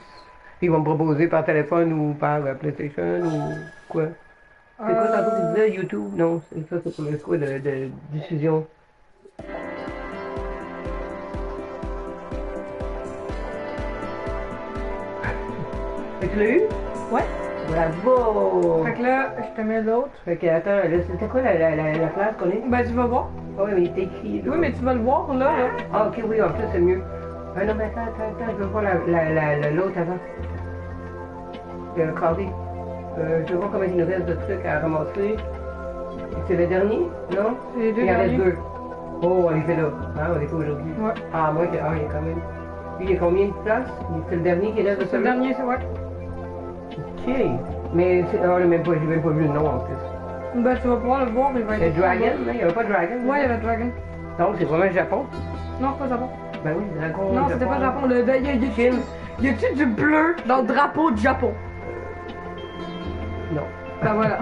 Puis ils vont me proposer par téléphone ou par PlayStation ou quoi. C'est quoi tantôt tu disais YouTube? Non, c'est ça, c'est pour le quoi de diffusion. Fait que tu l'as eu? Ouais. Bravo! Fait que là, je te mets l'autre. Fait que attends, là, c'était quoi la place qu'on est? Ben, tu vas voir. Ah oui, mais il est écrit. Là. Oui, mais tu vas le voir, là. Ah, ok, oui, en plus, c'est mieux. Ah non, mais attends, je veux voir l'autre avant. Le carré. Je veux voir combien il nous reste de trucs à ramasser. C'est le dernier? Non? C'est les deux Il en reste derniers. deux. Oh, on les fait là. Ah, on les fait aujourd'hui. Ouais. Ah, moi, il y a quand même. Lui, il y a combien de places? C'est le dernier qui reste de C'est le celui-là? dernier, c'est ouais. Ok. Mais j'ai même pas vu le nom en plus. Ben, tu vas pouvoir le voir, il va C'est être. Dragon, hein? Il n'y avait pas Dragon? Ouais, il y avait Dragon. Donc, c'est vraiment le Japon? Non, c'est pas Japon. Ben oui, Dragon. Non, c'était pas Japon. Y a-tu du bleu dans le drapeau du Japon? Non. Ben voilà.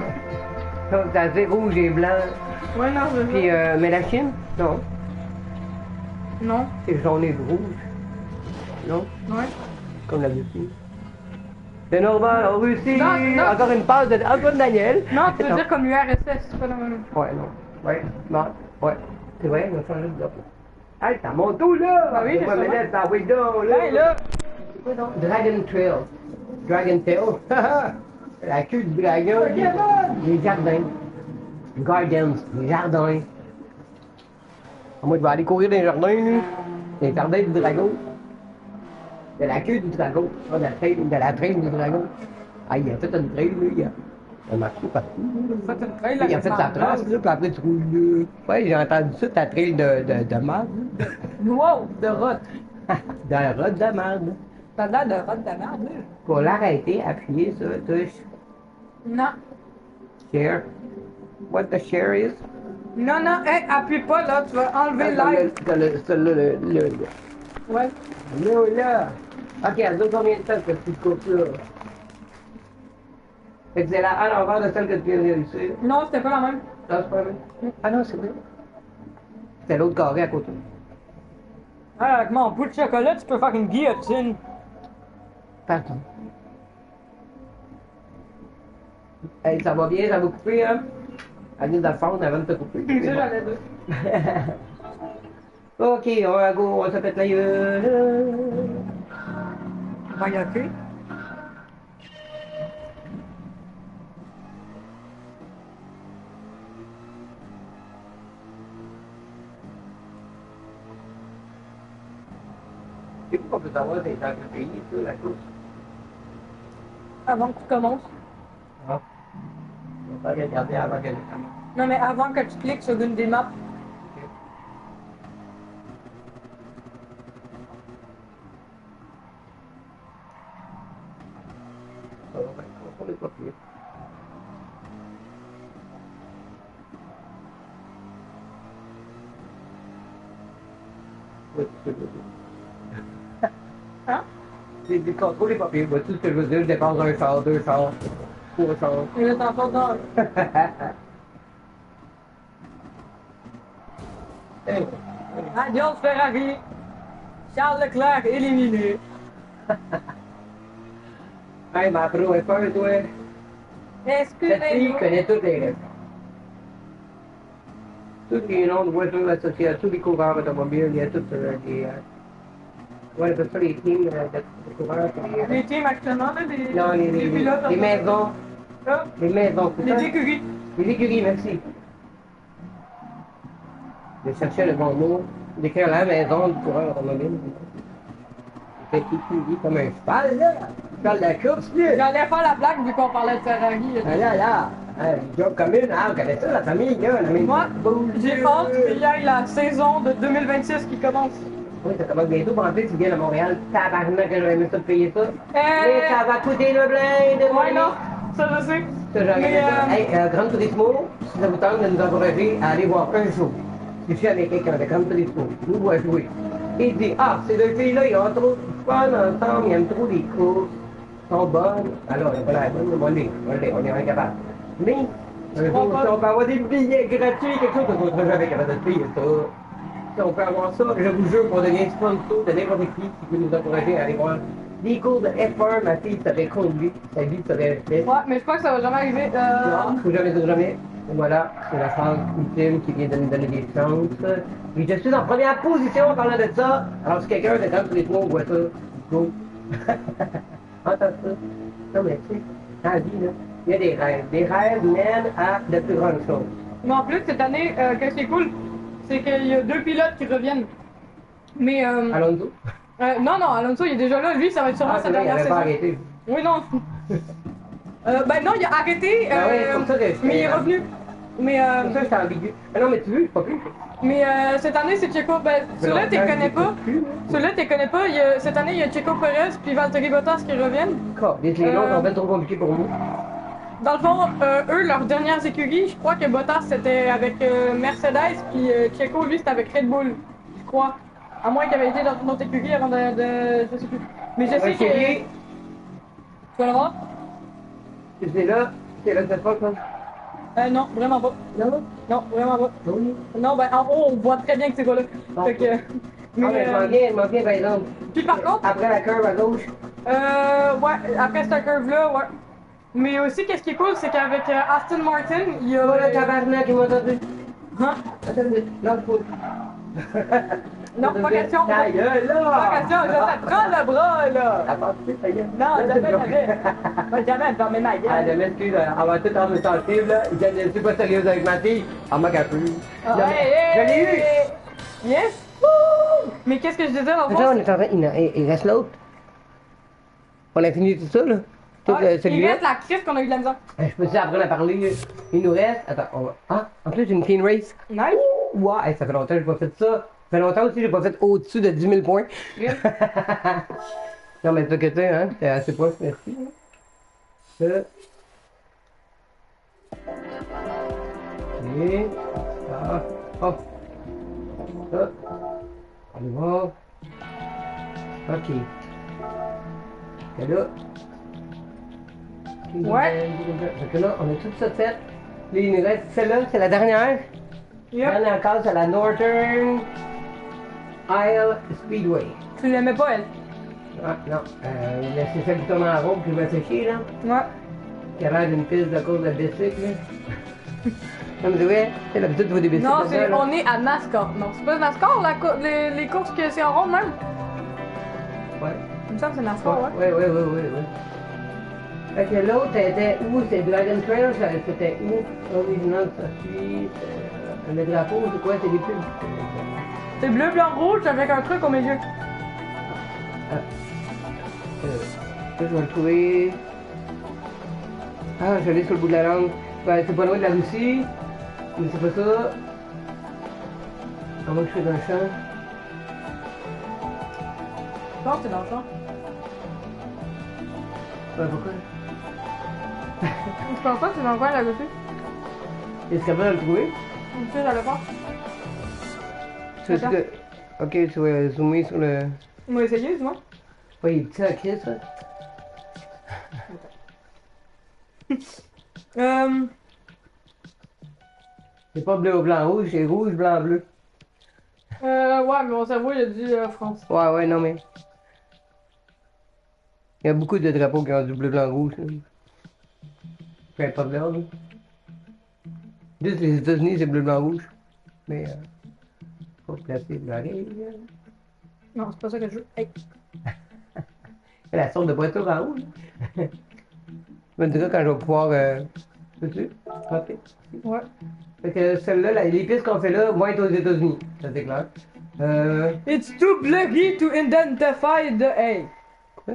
Donc, t'as rouge et blanc. Ouais, non, je Puis, mais la Chine? Non. Non. C'est jaune et rouge. Non? Ouais. Comme la Russie. C'est normal, en Russie! Non, non. Encore une passe de Antoine Daniel! Non, tu veux dire comme l'URSS, c'est pas la même. Ouais, non. Ouais, non. Ouais. C'est vrai, on a changé de drapeau. Hey, t'as mon tout là! Ah oui, moi, c'est me ça. laisse dans window là! Hey, là! C'est quoi donc? Dragon Trail. Dragon Tail. La queue du dragon. Les jardins. Gardens. Les jardins. Moi, je vais aller courir dans les jardins, là. Les jardins du dragon. De la queue du dragon. Pas de la traîne du dragon. Ah, il a fait une traîne, là. Il a marché partout. Il a fait sa trace, là, puis après, tu roules là. Ouais, j'ai entendu ça, ta traîne de marde. Wow! De rotte! D'un rod de marde. T'as l'air de rotte de merde, là. Pour l'arrêter, appuyez sur touche Non. share. What the share is? Non, non, hey, appuie pas, là, tu vas enlever live. Le. Ouais. Là. Ok, elle dure combien de temps cette petite coupe-là? Fait que c'est la à l'envers de celle que tu viens de réussir. Non, c'était pas la même. Non, c'est pas vrai. Ah non, c'est vrai. C'était l'autre carré à côté. Ah, avec mon bout de chocolat, tu peux faire une guillotine. Pardon. Hey, ça va bien, ça va couper, hein? Elle vient de fondre avant de te couper. Ça, j'allais dire. Ok, on va go, on se pète la gueule. Va y aller. C'est quoi qu'on peut savoir c'est dans quel pays, ça, la course? Avant que tu commences. Ah. On va pas regarder avant qu'elle commence. Non, mais avant que tu cliques sur une des maps. On est pas pire. Hein? Les contrôles, les papiers. Vois-tu ce que je veux dire? Je dépense un char, deux chars, trois chars. Il est encore dans. Adios Ferrari. Charles Leclerc éliminé. Hey, ma pro est peur, toi. Cette fille Excusez-moi. connaît toutes les règles. Tous les noms de voitures associés à tous les coureurs automobiles, il y a toutes les. Ouais, c'est ça, les teams de coureurs. Les teams actuellement, là, des, Non, des pilotes. les maisons. Ah, Les maisons, c'est ça? les écuries. Les écuries, merci. Je cherchais le bon mot. D'écrire la maison du coureur automobile. C'est écurie comme un cheval, là. Cheval de la course, là. J'allais faire la blague vu qu'on parlait de Ferrari. Ah là, là. Job commune, hein, on connaît ça, la famille, là. La même Moi, petite j'ai hâte qu'il y ait la saison de 2026 qui commence. Oui, ça commence bientôt. Pensez que tu viens de Montréal. Tabarnak, que j'aurais aimé ça de payer ça. Mais ça va coûter le blind. Ouais, non, ça je sais. Ça, j'aurais aimé ça. Mais, Hey, Grand Turismo, si ça vous tente de nous encourager à aller voir un show. Si je suis avec quelqu'un de Grand Turismo, nous voit jouer. Et il dit, ah, ces deux filles-là, ils ont trop de fun ensemble, ils aiment trop les courses, ils sont bonnes. Alors, ils ont pas l'air bonnes, on est incapable. Mais, un jour, si on peut avoir des billets gratuits, quelque chose qu'on ne sera jamais capable de payer ça. Si on peut avoir ça, je vous jure qu'on devient sponsor de n'importe qui peut nous encourager à aller voir des cours de F1, ma fille serait conduite, sa vie serait faite. Ouais, mais je crois que ça va jamais arriver. Non, faut jamais dire jamais. Et voilà, c'est la chance ultime qui vient de nous donner des chances. Et je suis en première position en parlant de ça. Alors si quelqu'un de Grand Turismo voit ça, go. Entends ça. Non mais tu sais, dans la vie, là, il y a des rêves. Des rêves mènent à de plus grandes choses. Mais en plus, cette année, qu'est-ce qui est cool, c'est qu'il y a deux pilotes qui reviennent. Mais Alonso? non, non, Alonso, il est déjà là. Lui, ça va être sûrement Ah, sa c'est vrai, il dernière avait saison. pas arrêté. Oui, non. Ben non, il a arrêté, Ah ouais, comme ça que je mais il est fais, revenu. Mais, Comme ça, c'est ambigu. Ah non, mais tu veux, c'est pas plus. mais cette année, c'est Checo. Ben, ceux-là, tu connais pas. Ceux-là, tu connais pas. Cette année, il y a Checo Perez puis Valtteri Bottas qui reviennent. Les noms sont pas trop compliqués pour nous. Dans le fond, eux, leurs dernières écuries, je crois que Bottas c'était avec Mercedes, puis Checo, lui, c'était avec Red Bull, je crois. À moins qu'il avait été dans une autre écurie avant je sais plus. Mais je sais que... Tu vas le voir? C'est là que ça se passe, hein? Non, vraiment pas. Non? Non, vraiment pas. Oui. Non, ben en haut, on voit très bien que c'est quoi là. Bon. Fait que... Ah, mais je m'en viens, par exemple. Puis par contre, Après la curve à gauche. ouais, après cette curve-là, ouais. Mais aussi, qu'est-ce qui est cool, c'est qu'avec Aston Martin, il y a... Oh, le tabarnak, il m'a entendu. Hein? Attends une minute, lâche-moi. Non, pas question. Ta gueule, là! Pas question, je te prends le bras, là! T'as pensé, ta gueule? Non, jamais. Pas jamais, fermer ma Ah, gueule. je m'excuse, on va tout en me sensible, là. Je suis pas sérieuse avec ma fille. En manque un peu. Ah, Non, mais je l'ai eu! Yes! Wouh! Mais qu'est-ce que je disais dans le Attends, on fond? est en train. Il reste l'autre. On a fini tout ça, là? Tout Ah, il celui-là? reste la crise qu'on a eu de la misère. Je peux apprendre à parler. Il nous reste. Attends, on va. Ah, en plus, une clean race. Nice! Ouais, ça fait longtemps que j'ai pas fait ça. Ça fait longtemps aussi que j'ai pas fait au-dessus de 10 000 points. Yes. Non, mais c'est ça que tu sais, hein. C'est assez proche, merci. Ça. Ok. Ça. Hop. Ça. On y va. Ok. Et là. Ouais. Fait que là, on a tout ça fait. Là, il nous reste celle-là, c'est la dernière. Yep. La dernière case, c'est la Northern Isle Speedway. Tu l'aimais pas, elle? Ah, non. C'est celle qui tourne en rond qui va sécher, là. Ouais. Qui a l'air d'une piste de course de bicycle, là. Non, mais ouais, c'est l'habitude de voir des bicycles. Non, là-dedans, là. on est à NASCAR. Non, c'est pas NASCAR, les courses que c'est en rond même? Ouais. Il me semble que c'est NASCAR, ouais. Ouais. Fait que l'autre, était où? C'est Dragon Trail, c'était où? Original Sophie, le drapeau, c'est quoi? C'est des pubs. C'est bleu, blanc, rouge avec un truc au milieu. Là, je vais le trouver. Ah, je l'ai sur le bout de la langue. Ouais, c'est pas loin de la Russie. Mais c'est pas ça. Comment que je fais dans le champ? Je pense que c'est dans le champ. Ouais, pourquoi? Je pense pas que c'est dans le coin là-dessus. Est-ce capable de le trouver? Tu sais, j'allais pas. Tu veux que... Ok, tu vas zoomer sur le... On va essayer, sinon. Ouais, il est petit à Chris, ça. C'est pas bleu, blanc, rouge, c'est rouge, blanc, bleu. Ouais, mais mon cerveau, il a dit France. Ouais, non, mais... Il y a beaucoup de drapeaux qui ont du bleu, blanc, rouge. Là. Peu importe l'ordre. Juste les États-Unis, c'est bleu, blanc, rouge. Mais... faut placer pareil. Non, c'est pas ça que je veux. Hey. La sorte de voiture en rouge. Je me dirai quand je vais pouvoir... peux-tu? Ok. Ouais. Fait que celle-là, les pistes qu'on fait là vont être aux États-Unis. Ça c'est clair. It's too blurry to identify the A. Quoi?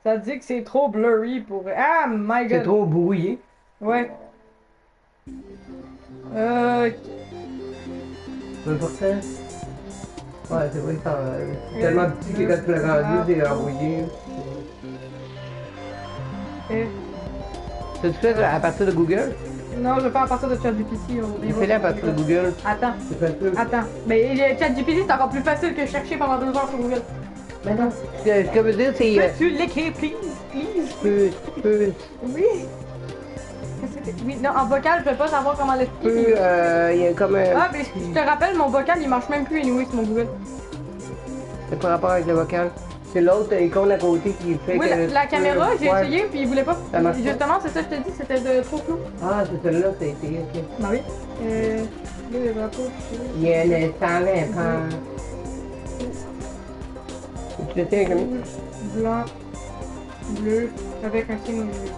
Ça dit que c'est trop blurry pour. Ah, my god. C'est trop brouillé. Ouais. 20%. Ouais, c'est vrai que c'est tellement petit que quand tu l'as rendu, c'est embrouillé. Eh. Tu fais à partir de Google? Non, je vais pas à partir de ChatGPT. Fais-le à partir de Google. Attends. C'est facile. Attends. Mais ChatGPT, c'est encore plus facile que chercher pendant 2 heures sur Google. Mais non, ce que je veux dire, c'est... Peux-tu l'écrire, please? Peu... Oui. Oui, non, en vocal, je vais pas savoir comment l'expliquer. il y a comme un... Ah, mais je te rappelle, mon vocal, il marche même plus anyway sur mon Google. C'est par rapport avec le vocal. C'est l'autre icône à côté qui fait Oui, que... la caméra, j'ai Ouais. essayé, puis il voulait pas. Ça marche pas. Justement, c'est ça que je te dis, c'était trop flou. Ah, c'est celle-là, c'est ok. Bah oui. Là, les drapeaux, Il y a le temps, tu le tiens comme blanc, bleu, avec un signe au milieu.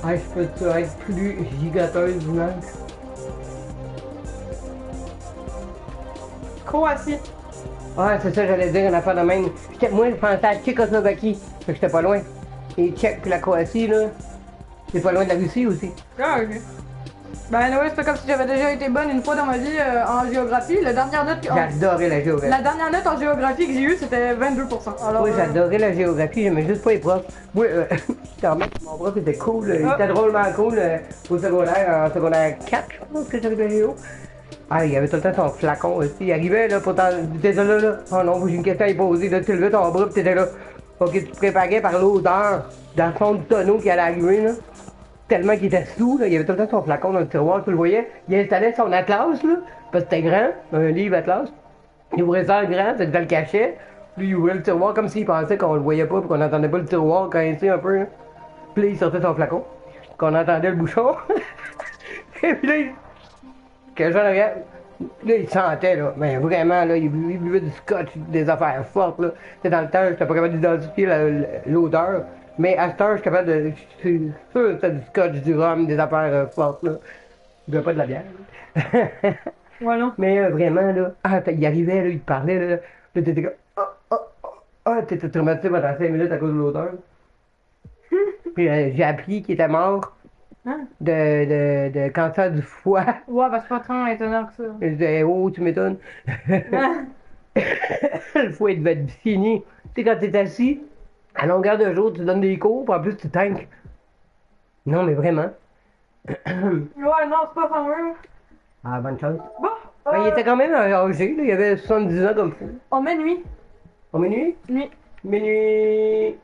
Ah, je peux-tu être plus gigateuse, Max? Croatie. Ouais, c'est ça, j'allais dire une affaire de même. Moi, je pensais à Tchécoslovaquie, fait que j'étais pas loin. Et Tchèque puis la Croatie, là, c'est pas loin de la Russie aussi. Ah, ok. Ben, oui, c'est pas comme si j'avais déjà été bonne une fois dans ma vie en géographie. La dernière note J'adorais la géographie. La dernière note en géographie que j'ai eue, c'était 22%. Alors, Oui, j'adorais la géographie, j'aimais juste pas les profs. Moi, quand même, mon prof était cool, il était drôlement cool au secondaire, en secondaire 4, je pense que j'avais de géo. Ah, il avait tout le temps son flacon aussi. Il arrivait là, pourtant, t'étais là. Oh non, j'ai une question à lui poser, là, tu levais ton bras pis t'étais là. Ok, tu te préparais par l'odeur dans le fond du tonneau qui allait arriver, là. Tellement qu'il était sous, là, il avait tout le temps son flacon dans le tiroir, tu le voyais. Il installait son atlas, là, parce que c'était grand, un livre atlas. Il ouvrait ça en grand, c'est que dans le cachet. Puis il ouvrait le tiroir comme s'il pensait qu'on le voyait pas, puis qu'on n'entendait pas le tiroir grincer un peu. Puis là, il sortait son flacon. Qu'on entendait le bouchon. Et puis là, que j'en regarde. Là, il sentait, là. Mais vraiment, là, il buvait du scotch, des affaires fortes, là. C'est dans le temps, j'étais pas capable d'identifier l'odeur. Mais à cette heure, je suis capable de. Je suis sûr que c'était du scotch, du rhum, des affaires fortes, là. Il buvait pas de la bière. Ouais, non. Mais vraiment, là. Ah, il arrivait, là, il parlait, là. Là, t'étais comme. T'étais traumatisé pendant 5 minutes à cause de l'odeur. Puis j'ai appris qu'il était mort Hein? de cancer du foie. Ouais, bah c'est pas tant étonnant que ça. Je disais, oh, tu m'étonnes. Hein? Le foie, il devait être fini. Tu sais, quand t'es assis, à longueur de jour, tu donnes des cours, puis en plus, tu tanques. Non, mais vraiment. Ouais, non, c'est pas fameux. Ah, bonne chance. Bon, Ben, il était quand même âgé, là. Il avait 70 ans comme fou. on met nuit. Au minuit? Nuit. Minuit.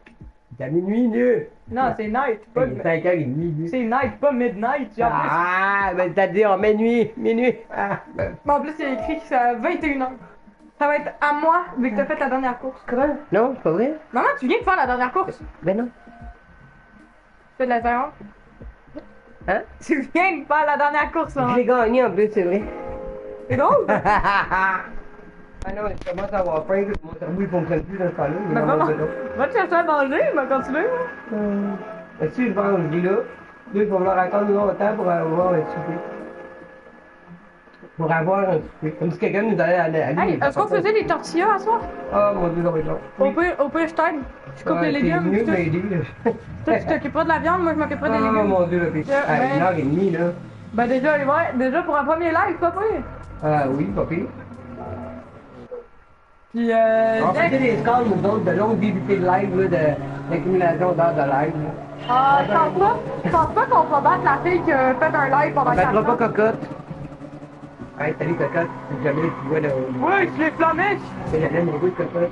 C'est à minuit, là. Non, c'est night. Pas Il est 5h30, lui. C'est night, pas midnight. J'ai appris. Ah, ben t'as dit en minuit, minuit. Ah, ben. Mais en plus, il y a écrit que c'est à 21h. Ça va être à moi, vu que t'as fait la dernière course. Comment? Non, c'est pas vrai? Maman, tu viens de faire la dernière course? Ben non. Tu fais de la séance? Hein? Tu viens de faire la dernière course, Je maman. l'ai gagné en plus, c'est vrai. C'est drôle? Ah non, je commence à avoir faim, mon cerveau il fonctionne plus dans ce temps-là. Mais maman, va te chercher à manger, il va continuer. Si je mange, je dis là, il va falloir attendre longtemps pour avoir un souper. Pour avoir un souper. Comme si quelqu'un nous allait aller. Hey, est-ce qu'on faisait des tortillas à soir? Ah mon dieu, ça va être long. Au pire, je t'aide. Je coupe les légumes. C'est mieux puis de toi, m'aider, là. toi, tu t'occuperas de la viande, moi je m'occuperai des Ah légumes. mon dieu, là, puis Yeah, à ouais. 1h30, là. Ben déjà, ouais, déjà pour un premier live, pas pire. Ah oui, pas pire. Puis On faisait Jack, des scores, nous autres, de longues débutés de live, là, d'accumulation d'heures de live. Là. je pense pas qu'on va battre la fille qui a fait un live pendant On 4 battra ans. pas cocotte. Hey, salut cocotte, si jamais tu vois le. Ouais, je l'ai flammé. C'est la même bruit de cocotte.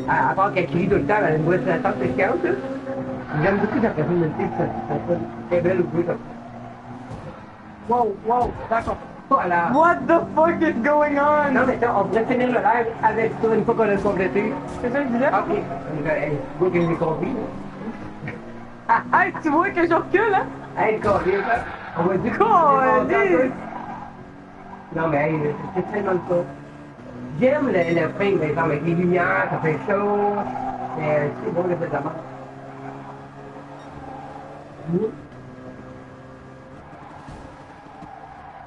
À part qu'elle crie tout le temps, elle a une voix de 50 là. J'aime beaucoup sa personnalité, ça c'est belle au bruit comme ça. Wow, d'accord. Voilà. What the fuck is going on? Non, mais ça, on pourrait finir le live avec ça une fois qu'on a complété. C'est ça que je disais? Ok. Hey, tu vois que j'ai compris. Hey, tu vois que je recule, hein? Hey, combien ça? On va dire Combien? Non, mais hey, c'est tellement le fun. J'aime le film, par exemple, avec les lumières, ça fait chaud. C'est bon, le fait de la marche.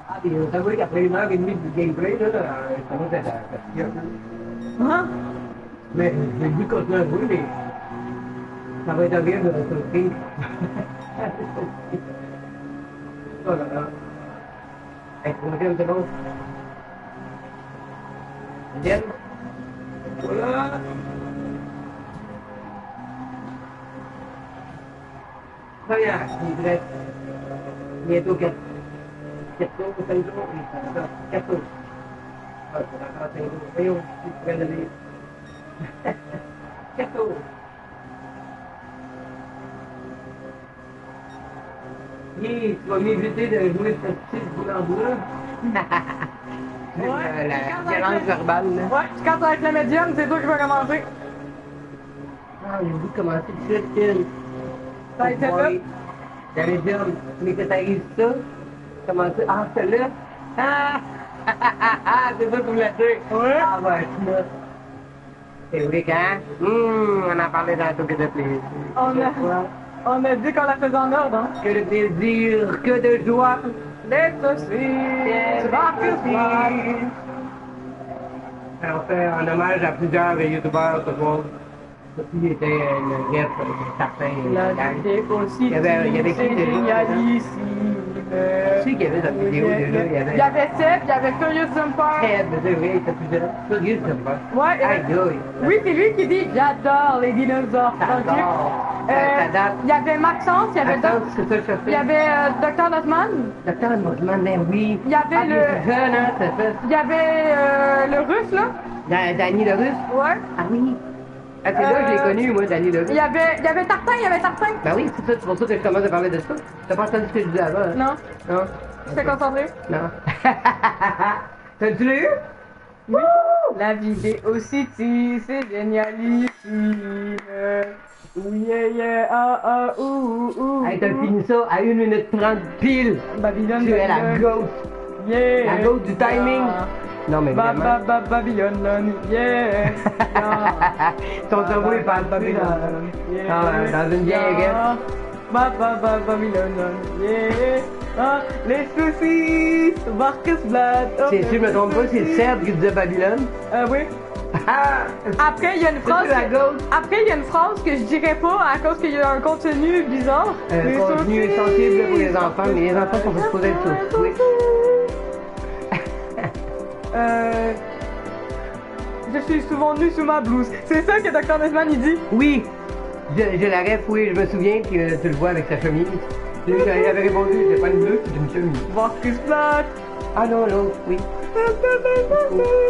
Ah, puis ça veut dire qu'après 1h30 de gameplay, là, ça va être fatigué un peu. Hein? Mais j'ai le goût de continuer à jouer, mais ça va être agréable de ressortir. Oh là là. Hey, pour me dire une seconde. Bien. Voilà. Très bien, il reste bientôt 4 jours, 5 jours, et ça va 4 jours. Ah, c'est encore 5 jours. Voyons, si tu pourrais donner. 4 jours. Oui, tu vas m'éviter de jouer ce petit boulot. La violence verbale, là. Ouais, quand avec le médium, c'est toi qui vas commencer. Ah, j'ai voulu commencer tout de suite, une. Ça a été fait. La médium, mais que ça arrive ça, commencer. Ah, celle-là. Ah, c'est ça que vous me l'avez dit. Ouais. Ah, ouais, là. C'est vrai quand? On en parlait dans tout que de plaisir. On a dit qu'on la faisait en ordre, hein? Que de plaisir, que de joie. D'être aussi. Tu vas On fait un hommage à plusieurs youtubeurs ce soir. Ceci était le rêve certain. La vie aussi. Il y avait qui déjà? génialissime. Tu sais qu'il y avait dans la vidéo déjà, Il y avait Seb, il y avait Curious Jumper. Ted, c'est vrai, il était plus jeune. Curieux, c'est pas. Ouais, Aïe, aïe. oui, c'est lui qui dit j'adore les dinosaures. T'adores. Ça date. Il y avait Maxence, il y avait Attends, c'est ça que je il y fais. avait Dr. Notman, Docteur Mossman, mais oui. il y avait Ah, il est le jeune, hein, c'est ça. il y avait le russe là. Danny le Russe? Ouais. Ah oui. Ah, c'est là que je l'ai connu, moi, Danny le Russe. Il y avait Tartin, il y avait Tartin. Ben oui, c'est ça, c'est pour ça que je commence à parler de ça. T'as pas entendu ce que je disais avant, hein? Non, Non? je t'ai concentré. Non. Tu l'as eu? Oui. La vidéo city, c'est génialissime. Ouh, yeah, yeah, ah, ah, ouh, ouh. Hey, t'as fini ça à 1 minute 30 pile. Babylone, Tu es la Babylone. goat. Yeah. La goat du timing. Ah. Non, mais vraiment. Babylone, yeah. Ton cerveau est pas Babylone. Ah, dans une vieille guette. Babylone, yeah. Ah, les soucis, Marcus Blad. Si je me trompe pas, c'est Seb qui disait Babylone. Oui. Après, il y a une phrase. la goat. Après, il y a une phrase que je dirais pas à cause qu'il y a un contenu bizarre. Les Contenu soucis. sensible pour les enfants, mais les enfants sont pas supposés être sur Twitch. Je suis souvent nu sous ma blouse. C'est ça que Dr. Nesman il dit. Oui, je la ref, oui, je me souviens que tu le vois avec sa chemise. J'avais répondu, c'était pas une bleue, c'est une chemise. Marcus Black. Ah non, l'autre, oui.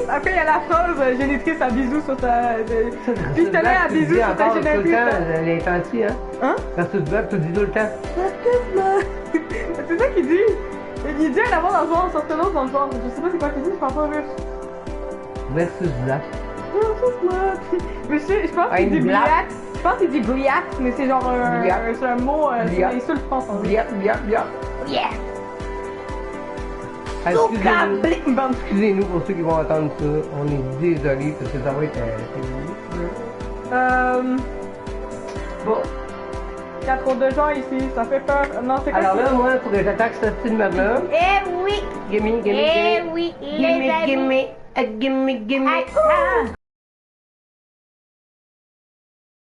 Après, il y a la phrase génitrice à bisous sur ta. Pistolet à bisous sur ta tout le génitrice. temps, l'infantie, hein? Hein? Versus Black, tu dis tout le temps. Marcus Black. C'est ça qu'il dit. Il dit à la dans le genre, sur l'autre dans le genre. Je sais pas c'est quoi qu'il dit, je parle pas russe. Versus Black. Marcus Black. Monsieur, je pense qu'il dit Black. Bliac. Je pense qu'il dit Bliac, mais c'est genre Bliac. c'est un mot, c'est Bliac. une insulte, je pense. Bien. Yeah. Ah, Excusez-nous Bam. excusez-nous pour ceux qui vont entendre ça. On est désolé parce que ça va être. Bon. Il y a trop de gens ici, ça fait peur. Non, c'est quoi Alors ça? là, moi, il faut que j'attaque ce film là. Eh oui, Gimme, eh oui, les amis. gimme. Ah,